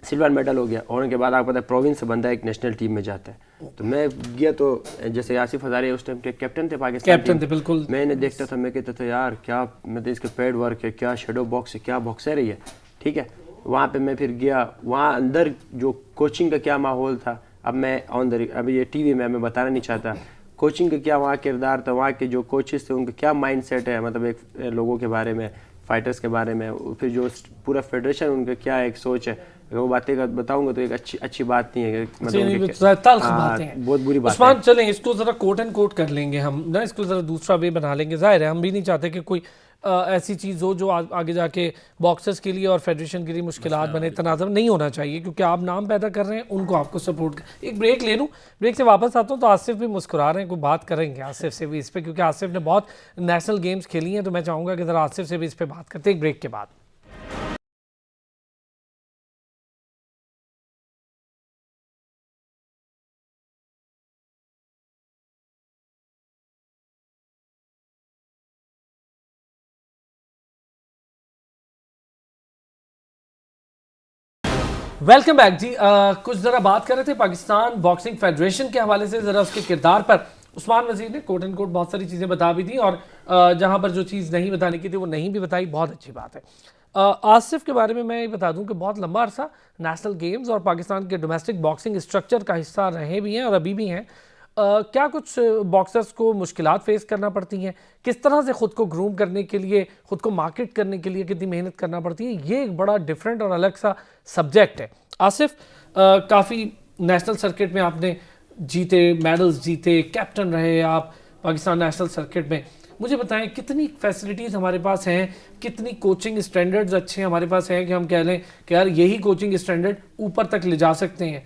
سلور میڈل ہو گیا. ہونے کے بعد آپ کو پتہ ہے پروونس سے بندہ ایک نیشنل ٹیم میں جاتا ہے. تو میں گیا تو جیسے آصف ہزارے اس ٹائم کے کیپٹن تھے پاکستان, کیپٹن تھے بالکل. میں نے دیکھتا تھا, میں کہتا تھا یار کیا مطلب اس کا پیڈ ورک ہے, کیا شیڈو باکس ہے, کیا باکسر ہے یہ, ٹھیک ہے. وہاں پہ میں پھر گیا, وہاں اندر جو کوچنگ کا کیا ماحول تھا, اب میں اب یہ ٹی وی میں بتانا نہیں چاہتا, کوچنگ کا کیا وہاں کردار تھا, وہاں کے جو کوچز تھے ان کا کیا مائنڈ سیٹ ہے, مطلب ایک لوگوں کے بارے میں, فائٹرز کے بارے میں, پھر جو پورا فیڈریشن ان کا کیا ایک سوچ ہے. اگر وہ باتیں بتاؤں گا تو ایک اچھی بات نہیں ہے, مطلب تلخ باتیں ہیں, بہت بری بات ہے. عثمان چلیں اس کو ذرا کوٹ اینڈ کوٹ کر لیں گے ہم نا, اس کو ذرا دوسرا وے بنا لیں گے. ظاہر ہے ہم بھی نہیں چاہتے کہ کوئی ایسی چیز ہو جو آگے جا کے باکسرز کے لیے اور فیڈریشن کے لیے مشکلات بنے. تنازع نہیں ہونا چاہیے کیونکہ آپ نام پیدا کر رہے ہیں, ان کو آپ کو سپورٹ. ایک بریک لے لوں, بریک سے واپس آتا ہوں تو آصف بھی مسکرا رہے ہیں, کوئی بات کریں گے آصف سے بھی اس پہ, کیونکہ آصف نے بہت نیشنل گیمز کھیلی ہیں, تو میں چاہوں گا کہ ذرا آصف سے بھی اس پہ بات کرتے ہیں ایک بریک کے بعد. ویلکم بیک جی. کچھ ذرا بات کر رہے تھے پاکستان باکسنگ فیڈریشن کے حوالے سے, ذرا اس کے کردار پر عثمان وزیر نے کوٹ اینڈ کوٹ بہت ساری چیزیں بتا بھی دیں, اور جہاں پر جو چیز نہیں بتانے کی تھی وہ نہیں بھی بتائی, بہت اچھی بات ہے. آصف کے بارے میں یہ بتا دوں کہ بہت لمبا عرصہ نیشنل گیمز اور پاکستان کے ڈومیسٹک باکسنگ اسٹرکچر کا حصہ رہے بھی ہیں اور ابھی بھی ہیں. کیا کچھ باکسرز کو مشکلات فیس کرنا پڑتی ہیں, کس طرح سے خود کو گروم کرنے کے لیے, خود کو مارکیٹ کرنے کے لیے کتنی محنت کرنا پڑتی ہے, یہ ایک بڑا ڈیفرنٹ اور الگ سا سبجیکٹ ہے. آصف کافی نیشنل سرکٹ میں آپ نے جیتے, میڈلز جیتے, کیپٹن رہے آپ پاکستان نیشنل سرکٹ میں. مجھے بتائیں کتنی فیسلٹیز ہمارے پاس ہیں, کتنی کوچنگ اسٹینڈرڈز اچھے ہمارے پاس ہیں کہ ہم کہہ لیں کہ یار یہی کوچنگ اسٹینڈرڈ اوپر تک لے جا سکتے ہیں.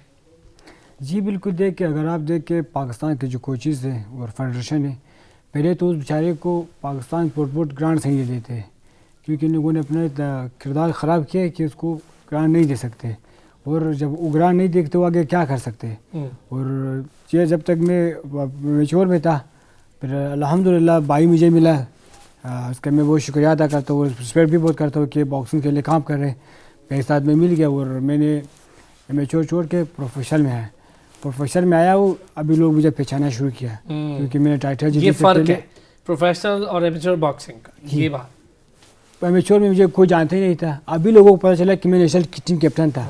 جی بالکل, دیکھ کے اگر آپ دیکھ کے پاکستان کے جو کوچز ہیں اور فیڈریشن ہے, پہلے تو اس بیچارے کو پاکستان پورٹ گرانٹ صحیح نہیں دیتے, کیونکہ ان لوگوں نے اپنا کردار خراب کیا ہے کہ اس کو گرانٹ نہیں دے سکتے, اور جب وہ گرانٹ نہیں دیکھتے وہ آگے کیا کر سکتے. اور یہ جب تک میں میچور میں تھا, پھر الحمدللہ بھائی مجھے ملا, اس کا میں بہت شکریہ ادا کرتا ہوں, رسپیکٹ بھی بہت کرتا ہوں کہ باکسنگ کے لیے کام کر رہے ہیں. میرے ساتھ میں مل گیا اور میں نے میچور چھوڑ کے پروفیشنل میں آیا. پروفیشنل میں آیا وہ ابھی لوگ مجھے پہچانا شروع کیا, کیونکہ میں نے ٹائٹل جیتی. یہ فرق ہے پروفیشنل اور ایمیچور باکسنگ کا, یہ بات. ایمیچور میں مجھے کوئی جانتا ہی نہیں تھا, ابھی لوگوں کو پتہ چلا کہ میں نیشنل ٹیم کیپٹن تھا.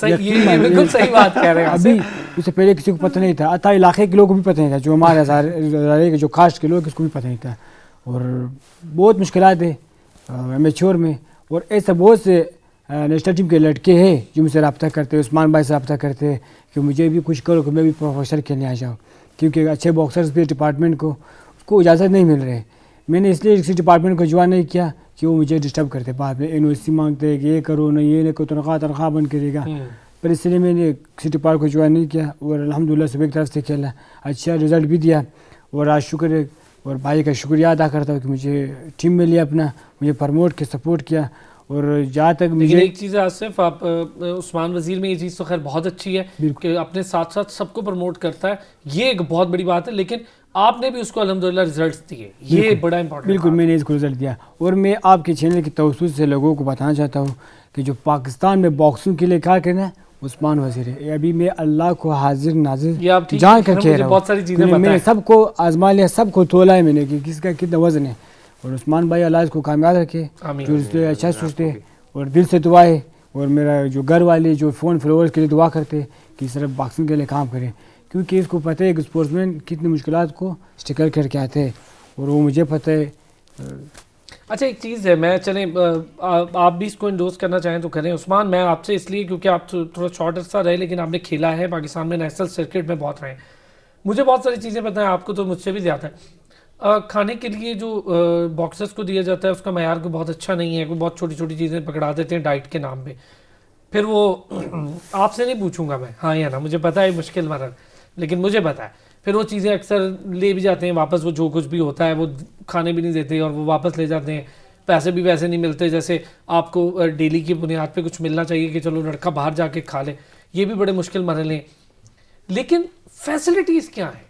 یہ بالکل صحیح بات کہہ رہے ہیں. ابھی اس سے پہلے کسی کو پتہ نہیں تھا, عطا علاقے کے لوگوں کو بھی پتہ نہیں تھا, جو ہمارے ہزارے کے جو کاسٹ کے لوگ اس کو بھی پتہ نہیں تھا. اور بہت مشکلات ہے میچور میں, اور ایسے بہت سے نیشنل ٹیم کے لڑکے ہیں جو مجھ سے رابطہ کرتے, عثمان بھائی سے رابطہ کرتے کہ مجھے بھی کچھ کرو کہ میں بھی پروفیشنل کھیلنے آ جاؤں, کیونکہ اچھے باکسرز بھی ڈپارٹمنٹ کو اس کو اجازت نہیں مل رہے. میں نے اس لیے کسی ڈپارٹمنٹ کو جوائن نہیں کیا کہ وہ مجھے ڈسٹرب کرتے, بعد میں NOC مانگتے کہ یہ کرو نہ یہ نہ کرو, تنخواہ بند کرے گا. پر اس لیے میں نے کسی ڈپارٹمنٹ کو جوائن نہیں کیا, اور الحمدللہ سب ایک طرف سے کھیلا, اچھا رزلٹ بھی دیا. اور آج شکر ہے اور بھائی کا شکریہ ادا کرتا ہوں کہ مجھے ٹیم میں لیا اپنا, مجھے پروموٹ کے سپورٹ کیا. اور جہاں تک لیکن ایک چیز ہے آصف, آپ عثمان وزیر میں یہ چیز تو خیر بہت اچھی ہے کہ اپنے ساتھ ساتھ سب کو پروموٹ کرتا ہے, یہ ایک بہت بڑی بات ہے, لیکن آپ نے بھی اس کو الحمدللہ رزلٹس دیے, یہ بڑا امپورٹنٹ. بالکل میں نے اس کو رزلٹ دیا, اور میں آپ کے چینل کی توسط سے لوگوں کو بتانا چاہتا ہوں کہ جو پاکستان میں باکسنگ کے لیے کیا کرنا ہے عثمان وزیر ہے. ابھی میں اللہ کو حاضر ناظر جان کر کہہ رہا ہوں, میں نے سب کو آزما لیا, سب کو تولا ہے میں نے کہ کس کا کتنا وزن ہے. اور عثمان بھائی اللہ اس کو کامیاب رکھے, جو اس لیے اچھا سوچتے, اور دل سے دعا ہے. اور میرا جو گھر والے جو فون فالوورز کے لیے دعا کرتے کہ صرف باکسنگ کے لیے کام کریں, کیونکہ اس کو پتہ ہے کہ اسپورٹس مین کتنی مشکلات کو اسٹرگل کر کے آتے ہیں, اور وہ مجھے پتہ ہے. اچھا ایک چیز ہے, میں چلیں آپ بھی اس کو انڈورس کرنا چاہیں تو کریں. عثمان میں آپ سے اس لیے کیونکہ آپ تھوڑا شارٹ عرصہ رہے, لیکن آپ نے کھیلا ہے پاکستان میں نیشنل سرکٹ میں بہت رہے, مجھے بہت ساری چیزیں پتہ ہیں, آپ کو تو مجھ سے بھی زیادہ ہے. کھانے کے لیے جو باکسرز کو دیا جاتا ہے اس کا معیار کو بہت اچھا نہیں ہے, بہت چھوٹی چھوٹی چیزیں پکڑا دیتے ہیں ڈائٹ کے نام پہ. پھر وہ آپ سے نہیں پوچھوں گا میں, ہاں یا نا, مجھے پتہ ہے مشکل مرحلہ, لیکن مجھے پتہ ہے پھر وہ چیزیں اکثر لے بھی جاتے ہیں واپس, وہ جو کچھ بھی ہوتا ہے وہ کھانے بھی نہیں دیتے اور وہ واپس لے جاتے ہیں, پیسے بھی ویسے نہیں ملتے جیسے آپ کو ڈیلی کی بنیاد پہ کچھ ملنا چاہیے کہ چلو لڑکا باہر جا کے کھا لے, یہ بھی بڑے مشکل مرحلے ہیں. لیکن فیسلٹیز کیا ہیں؟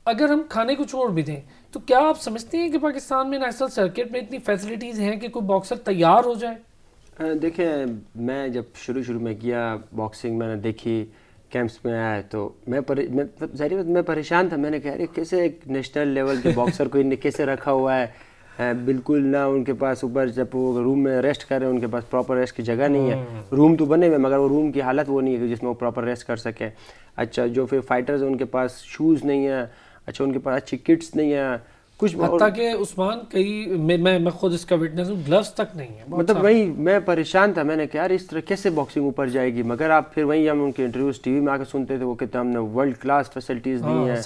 اگر ہم کھانے کو چھوڑ بھی دیں تو کیا آپ سمجھتے ہیں کہ پاکستان میں نیشنل سرکٹ میں اتنی فیسلٹیز ہیں کہ کوئی باکسر تیار ہو جائے؟ دیکھیں میں جب شروع میں کیا باکسنگ میں نے دیکھی, کیمپس میں آیا تو ظاہر میں پریشان تھا. میں نے کہا کیسے ایک نیشنل لیول کے باکسر کو کیسے رکھا ہوا ہے, بالکل نہ ان کے پاس اوپر جب وہ روم میں ریسٹ کر رہے ہیں ان کے پاس پراپر ریسٹ کی جگہ نہیں ہے. روم تو بنے ہوئے مگر وہ روم کی حالت وہ نہیں ہے جس میں وہ پراپر ریسٹ کر سکیں. اچھا جو پھر فائٹرز ہیں ان کے پاس شوز نہیں ہیں, اچھا ان کے پاس اچھی کٹس نہیں ہیں کچھ, حتیٰ کہ عثمان کئی میں خود اس کا وٹنس ہوں, گلوز تک نہیں ہے. مطلب وہی میں پریشان تھا. میں نے کہا یار اس طرح کیسے باکسنگ اوپر جائے گی. مگر آپ پھر وہی ہم ان کے انٹرویوز ٹی وی میں آ کے سنتے تھے, وہ کہتے ہم نے ورلڈ کلاس فیسلٹیز دی ہیں,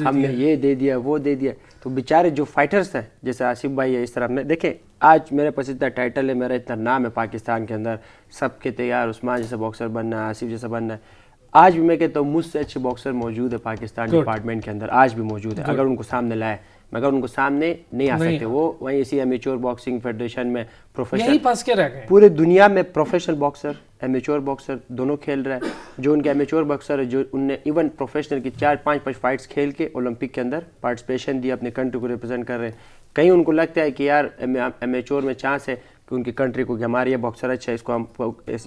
ہم نے یہ دے دیا وہ دے دیا. تو بیچارے جو فائٹرز ہیں جیسے آصف بھائی ہے اس طرح, میں دیکھیں آج میرے پاس اتنا ٹائٹل ہے, میرا اتنا نام ہے پاکستان کے اندر, سب کے تیار عثمان جیسا باکسر بننا ہے, آصف جیسا بننا ہے. آج بھی میں کہتا ہوں مجھ سے اچھے باکسر موجود ہے پاکستان ڈپارٹمنٹ کے اندر, آج بھی موجود ہے اگر ان کو سامنے لائے, مگر ان کو سامنے نہیں آ سکتے. وہ وہیں اسی امیچور باکسنگ فیڈریشن میں پروفیشنل پاس کے رہ گئے, پورے دنیا میں پروفیشنل باکسر امیچور باکسر دونوں کھیل رہا ہے. جو ان کے امیچور باکسر ہے جو ان نے ایون پروفیشنل کی 4-5 فائٹس کھیل کے اولمپک کے اندر پارٹیسپیشن دی, اپنے کنٹری کو ریپرزینٹ کر رہے ہیں. کہیں ان کو لگتا ہے کہ یار امیچور میں چانس ہے کہ ان کی کنٹری کو کہ ہمارا یہ باکسر اچھا ہے اس کو ہم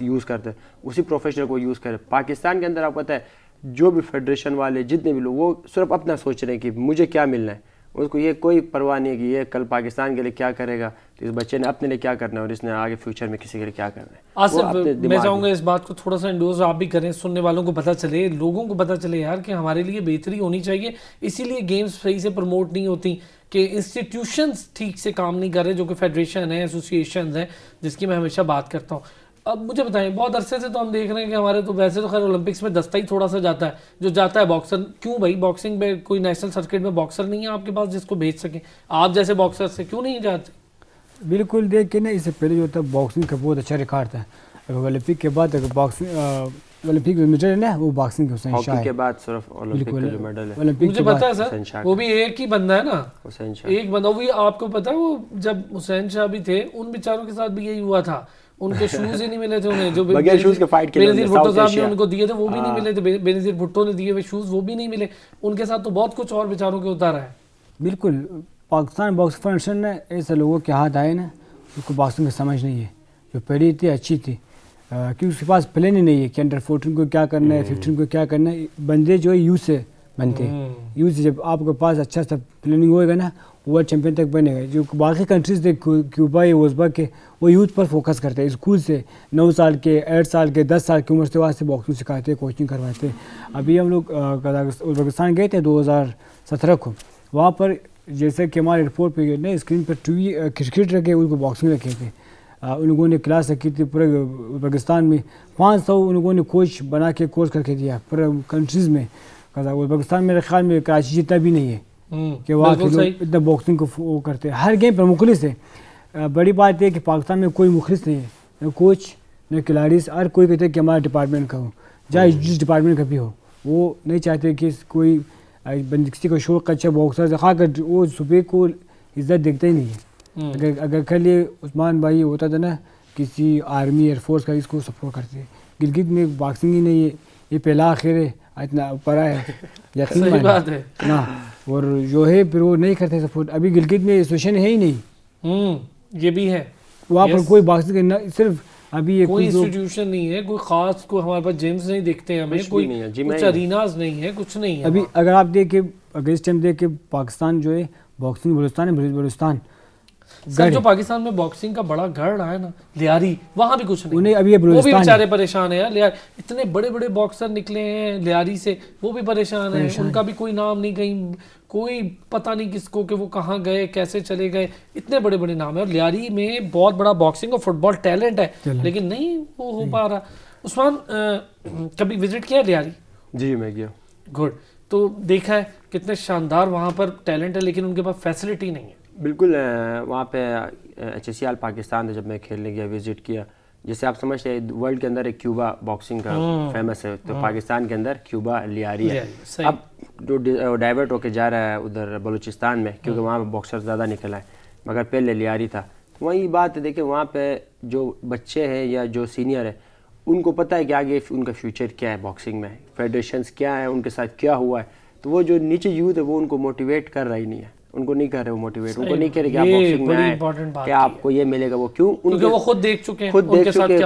یوز کرتے ہیں, اسی پروفیشنل کو یوز کریں. پاکستان کے اندر آپ کو پتہ ہے جو بھی فیڈریشن والے جتنے بھی لوگ وہ صرف اپنا سوچ رہے ہیں کہ مجھے کیا ملنا ہے, اس کو یہ کوئی پرواہ نہیں ہے کہ یہ کل پاکستان کے لیے کیا کرے گا, تو اس بچے نے اپنے لیے کیا کرنا ہے اور اس نے آگے فیوچر میں کسی کے لیے کیا کرنا ہے. آصف میں چاہوں گا اس بات کو تھوڑا سا انڈورس آپ بھی کریں, سننے والوں کو پتہ چلے, لوگوں کو پتہ چلے یار کہ ہمارے لیے بہتری ہونی چاہیے. اسی لیے گیمز صحیح سے پروموٹ نہیں ہوتی کہ انسٹیٹیوشنز ٹھیک سے کام نہیں کر رہے, جو کہ فیڈریشن ہیں, ایسوسیشنز ہیں, جس کی میں ہمیشہ بات کرتا ہوں. اب مجھے بتائیں, بہت عرصے سے تو ہم دیکھ رہے ہیں کہ ہمارے تو ویسے تو خیر اولمپکس میں دستہ ہی تھوڑا سا جاتا ہے, جو جاتا ہے باکسر. کیوں بھائی باکسنگ میں کوئی نیشنل سرکٹ میں باکسر نہیں ہے آپ کے پاس جس کو بھیج سکیں؟ آپ جیسے باکسر سے کیوں نہیں جاتے؟ بالکل دیکھ کے نا, اس سے پہلے جو تھا باکسنگ کا بہت اچھا ریکارڈ تھا. اولمپک کے بعد اگر باکسنگ اولمپک میں میڈل ہے نا وہ باکسنگ حسین شاہ ہاکی کے بعد صرف اولمپک کا جو میڈل ہے مجھے پتا ہے سر, وہ بھی ایک ہی بندہ ہے نا, ایک بندہ. وہ بھی آپ کو پتا ہے وہ جب حسین شاہ بھی تھے ان بیچاروں کے ساتھ بھی یہی ہوا تھا, ان کے شوز ہی نہیں ملے تھے انہیں, جو بینظیر بھٹو صاحب نے ان کو دیے تھے وہ بھی نہیں ملے تھے, بینظیر بھٹو نے دیے ہوئے شوز وہ بھی نہیں ملے. ان کے ساتھ تو بہت کچھ اور بیچاروں کے ہوتا رہا ہے. بالکل پاکستان باکسنگ فیڈریشن نے ایسے لوگوں کے ہاتھ آئے نا اس کو باکسنگ کی سمجھ نہیں ہے, جو پہلی تھی اچھی تھی کیونکہ اس کے پاس پلان ہی نہیں ہے کہ انڈر 14 کو کیا کرنا ہے, 15 کو کیا کرنا ہے. بندے جو ہے یوتھ سے بنتے ہیں, یوتھ سے جب آپ کے پاس اچھا سا پلاننگ ہوئے گا نا ورلڈ چیمپئن تک بنے گا. جو باقی کنٹریز تھے کیوبا یا ازبک کے, وہ یوتھ پر فوکس کرتے ہیں, اسکول سے 9 سال کے 8 سال کے 10 سال کی عمر سے واسطے باکسنگ سکھاتے ہیں, کوچنگ کرواتے ہیں. ابھی ہم لوگ ازبکستان گئے تھے 2017 کو, وہاں پر جیسے کہ ہمارے رپورٹ پہ نا اسکرین پر کرکٹ رکھے ان کو باکسنگ رکھے تھے. ان لوگوں نے کلاس رکھی تھی پورے ازبکستان میں, 500 ان لوگوں نے کوچ بنا کے کورس کر کے دیا پورے کنٹریز میں. ازبکستان میرے خیال میں کراچی جتنا بھی نہیں ہے کہ وہاں کے لوگ اتنا باکسنگ کو وہ کرتے ہیں. ہر گیم پر مخلص ہے. بڑی بات یہ کہ پاکستان میں کوئی مخلص نہیں ہے, نہ کوچ نہ کھلاڑی. ہر کوئی کہتے ہیں کہ ہمارا ڈپارٹمنٹ کا ہو, چاہے جس ڈپارٹمنٹ کا بھی ہو, وہ نہیں چاہتے کہ کوئی کسی کو شوق اچھا باکسر خا کر وہ صبح کو عزت دیکھتا ہی نہیں ہے. اگر کل یہ عثمان بھائی ہوتا تھا نا کسی آرمی ایئر فورس کا, اس کو سپورٹ کرتے. گلگت میں باکسنگ ہی نہیں ہے, یہ پہلا آخر ہے, اتنا اوپر ہے یقین بات ہے نا, اور جو ہے پھر وہ نہیں کرتے سپورٹ. ابھی گلگت میں ایسوسیشن ہے ہی نہیں, یہ بھی ہے وہاں پر کوئی باکسنگ صرف ابھی کوئی انسٹیٹیوشن نہیں ہے, کوئی خاص کوئی ہمارے پاس جیمز نہیں دیکھتے ہمیں, کوئی کچھ اریناز نہیں ہے, کچھ نہیں ہے. ابھی اگر آپ دیکھیں اگر اس ٹائم دیکھیں پاکستان جو ہے باکسنگ بلوچستان ہے, بلوچستان سر جو پاکستان میں باکسنگ کا بڑا گڑھ رہا ہے نا لیاری, وہاں بھی کچھ نہیں. ابھی وہ بھی بیچارے پریشان ہیں یار, اتنے بڑے بڑے باکسر نکلے ہیں لیاری سے, وہ بھی پریشان ہیں, ان کا بھی کوئی نام نہیں, کہیں کوئی پتہ نہیں کس کو کہ وہ کہاں گئے کیسے چلے گئے. اتنے بڑے بڑے نام ہیں, اور لیاری میں بہت بڑا باکسنگ اور فٹ بال ٹیلنٹ ہے, لیکن نہیں وہ ہو پا رہا. عثمان کبھی وزٹ کیا لیاری؟ جی میں گیا. گڈ. تو دیکھا ہے کتنے شاندار وہاں پر ٹیلنٹ ہے, لیکن ان کے پاس فیسلٹی نہیں ہے. بالکل وہاں پہ HSCL پاکستان تھا جب میں کھیلنے گیا, وزٹ کیا, جیسے آپ سمجھتے ہیں ورلڈ کے اندر ایک کیوبا باکسنگ کا فیمس ہے, تو پاکستان کے اندر کیوبا لیاری ہے. اب جو ڈائیورٹ ہو کے جا رہا ہے ادھر بلوچستان میں, کیونکہ وہاں پہ باکسر زیادہ نکل آئے, مگر پہلے لیاری تھا. وہی بات ہے, دیکھیں وہاں پہ جو بچے ہیں یا جو سینئر ہیں ان کو پتہ ہے کہ آگے ان کا فیوچر کیا ہے باکسنگ میں, فیڈریشنز کیا ہیں, ان کے ساتھ کیا ہوا ہے. تو وہ جو نیچے یوتھ ہے وہ ان کو موٹیویٹ کر رہا ہی نہیں ہے, ان کو نہیں کر رہے وہ موٹیویٹ, ان کو نہیں کہہ رہے کہ آپ باکسنگ میں آئیں کہ آپ کو یہ ملے گا. وہ کیوں؟ کیونکہ وہ خود دیکھ چکے ہیں,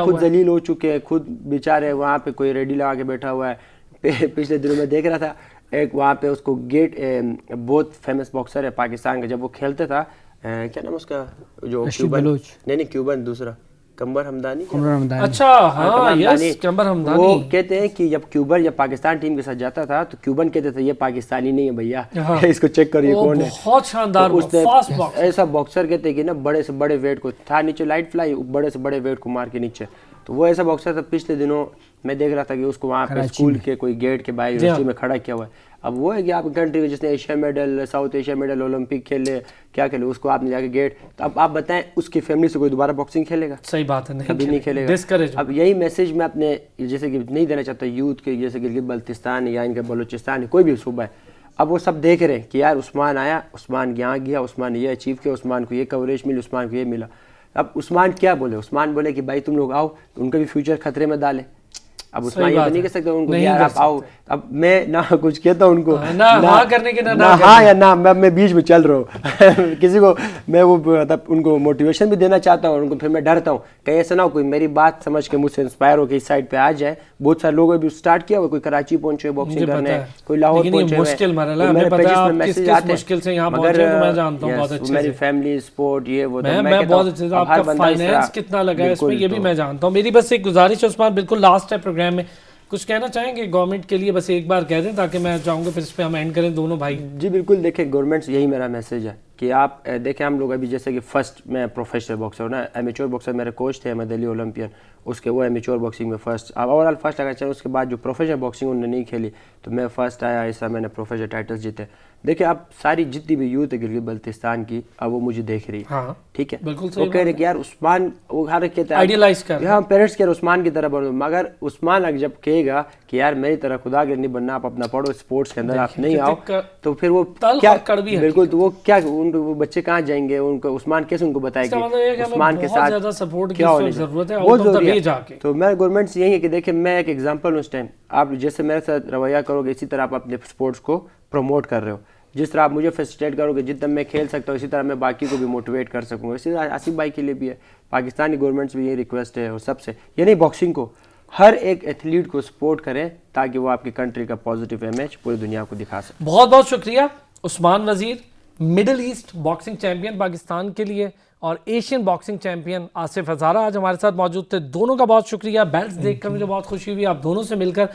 خود ذلیل ہو چکے ہیں, خود بیچارے وہاں پہ کوئی ریڈی لگا کے بیٹھا ہوا ہے. پچھلے دنوں میں دیکھ رہا تھا ایک وہاں پہ اس کو گیٹ, بہت فیمس باکسر ہے پاکستان کا, جب وہ کھیلتا تھا کیا نام اس کا, جو کیوبن, نہیں کیوبن دوسرا, قمر حمدانی. اچھا ہاں یس قمر حمدانی. وہ کہتے ہیں کہ جب کیوبن یا پاکستان ٹیم کے ساتھ جاتا تھا تو کیوبن کہتے تھے یہ پاکستانی نہیں ہے بھیا, اس کو چیک کریے کون ہے. بہت شاندار ایسا باکسر کہتے ہیں کہ نا بڑے سے بڑے ویٹ کو تھا نیچے لائٹ فلائی, بڑے سے بڑے ویٹ کو مار کے نیچے. تو وہ ایسا باکسر تھا. پچھلے دنوں میں دیکھ رہا تھا کہ اس کو وہاں پہ اسکول کے کوئی گیٹ کے باہر یونیورسٹی میں کھڑا کیا ہوا ہے. اب وہ ہے کہ آپ کنٹری میں جس نے Asia medal, South Asia medal, Olympic کھیلے, کیا کھیلے, اس کو آپ نے جا کے گیٹ, تو اب آپ بتائیں اس کی فیملی سے کوئی دوبارہ باکسنگ کھیلے گا؟ صحیح بات ہے, کبھی نہیں کھیلے گا. اب یہی میسج میں اپنے جیسے کہ نہیں دینا چاہتا یوتھ کے, جیسے کہ بلتستان یا ان کے بلوچستان, کوئی بھی صوبہ ہے, اب وہ سب دیکھ رہے ہیں کہ یار عثمان آیا, عثمان یہاں گیا, عثمان نے یہ اچیو کیا, عثمان کو یہ کوریج ملی, عثمان کو یہ ملا. اب عثمان کیا بولے؟ عثمان بولے کہ بھائی تم لوگ آؤ, ان کا بھی فیوچر خطرے میں ڈالے. اب عثمان یہ تو نہیں کہہ سکتا ان کو یار آپ آؤ. اب میں نہ کچھ کہتا ہوں ان کو, نہ ہاں کرنے کے نہ ہاں یا نہ, میں بیچ میں چل رہا ہوں. کسی کو میں وہ ان کو موٹیویشن بھی دینا چاہتا ہوں, ان کو پھر میں ڈرتا ہوں کہیں ایسا نہ ہو کوئی میری بات سمجھ کے مجھ سے انسپائر ہو کے اس سائڈ پہ آ جائے. بہت سارے لوگوں نے بھی اسٹارٹ کیا ہوا, کوئی کراچی پہنچے باکسنگ کرنے, کوئی لاہور پہنچے ہوئے, میری فیملی سپورٹ یہ وہ. میں بہت آپ کا فائنینس کتنا لگا ہے اس میں یہ بھی میں جانتا ہوں. میری بس ایک گزارش ہے عثمان, بالکل لاسٹ ہے پروگرام میں, کچھ کہنا چاہیں گے گورنمنٹ کے لیے؟ بس ایک بار کہہ دیں تاکہ میں چاہوں گا پھر اس پہ ہم اینڈ کریں دونوں بھائی. جی بالکل, دیکھیں گورنمنٹ سے یہی میرا میسج ہے کہ آپ دیکھیں ہم لوگ ابھی جیسے کہ فرسٹ میں پروفیشنل باکسر ہوں نا, ایمیچور باکسر میرے کوچ تھے احمد علی اولمپئن, اس کے وہ ایمیچور باکسنگ میں فرسٹ, اوور آل فرسٹ لگا چاہے. اس کے بعد جو پروفیشنل باکسنگ انہوں نے نہیں کھیلی تو میں فرسٹ آیا, ایسا میں نے پروفیشنل ٹائٹلس جیتے. دیکھیں اب ساری جتنی بھی یوتھ ہے گلگت بلتستان کی, اب وہ مجھے دیکھ رہی ہے, ٹھیک ہے, وہ کہہ رہے کہ یار عثمان, وہ ہر کہتا ہے آئیڈیلائز کر, ہاں پیرنٹس کہہ رہے عثمان کی طرح بنو, مگر عثمان اگر جب کہے گا کہ یار میری طرح خدا کے نہیں بننا, آپ اپنا پڑھو اسپورٹس کے اندر, آپ نہیں آؤ, تو پھر وہ کیا بالکل, تو وہ کیا ان کو بچے کہاں جائیں گے, ان کو عثمان کیسے ان کو بتائے کہ عثمان کے ساتھ کیا ہونے ضرورت ہے, بہت ضروری ہے. تو میں گورنمنٹ سے یہی ہے کہ دیکھیں میں ایک ایگزامپل ہوں اس ٹائم, آپ جیسے میرے ساتھ رویہ کرو گے اسی طرح آپ اپنے اسپورٹس کو پروموٹ کر رہے ہو, جس طرح آپ مجھے فیسیلیٹیٹ کرو گے, جتنا میں کھیل سکتا ہوں اسی طرح میں باقی کو بھی موٹیویٹ کر سکوں گا. اسی طرح آصف بھائی کے لیے بھی ہے, پاکستانی گورنمنٹ سے بھی یہی ریکویسٹ ہے, اور سب سے یعنی باکسنگ کو ہر ایک ایتھلیٹ کو سپورٹ کریں تاکہ وہ آپ کی کنٹری کا پازیٹیو امیج پوری دنیا کو دکھا سکے. بہت بہت شکریہ Usman Wazir, Middle East boxing champion Pakistan کے لیے, اور Asian boxing champion Asif Hazara آج ہمارے ساتھ موجود تھے. دونوں کا بہت شکریہ. بیلٹس دیکھ کر مجھے بہت خوشی ہوئی, آپ دونوں سے مل کر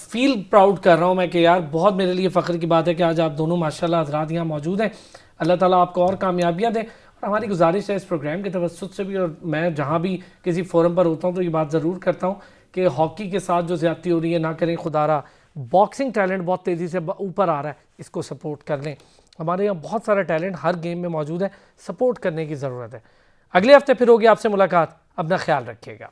فیل پراؤڈ کر رہا ہوں میں کہ یار بہت میرے لیے فخر کی بات ہے کہ آج آپ دونوں ماشاءاللہ حضرات یہاں موجود ہیں. اللہ تعالیٰ آپ کو اور کامیابیاں دیں. اور ہماری گزارش ہے اس پروگرام کے توسط سے بھی, اور میں جہاں بھی کسی فورم پر ہوتا ہوں تو یہ بات ضرور کرتا ہوں کہ ہاکی کے ساتھ جو زیادتی ہو رہی ہے نہ کریں خدا را. باکسنگ ٹیلنٹ بہت تیزی سے اوپر آ رہا ہے, اس کو سپورٹ کر لیں. ہمارے یہاں بہت سارا ٹیلنٹ ہر گیم میں موجود ہے, سپورٹ کرنے کی ضرورت ہے. اگلے ہفتے پھر ہوگی آپ سے ملاقات, اپنا خیال رکھیے گا.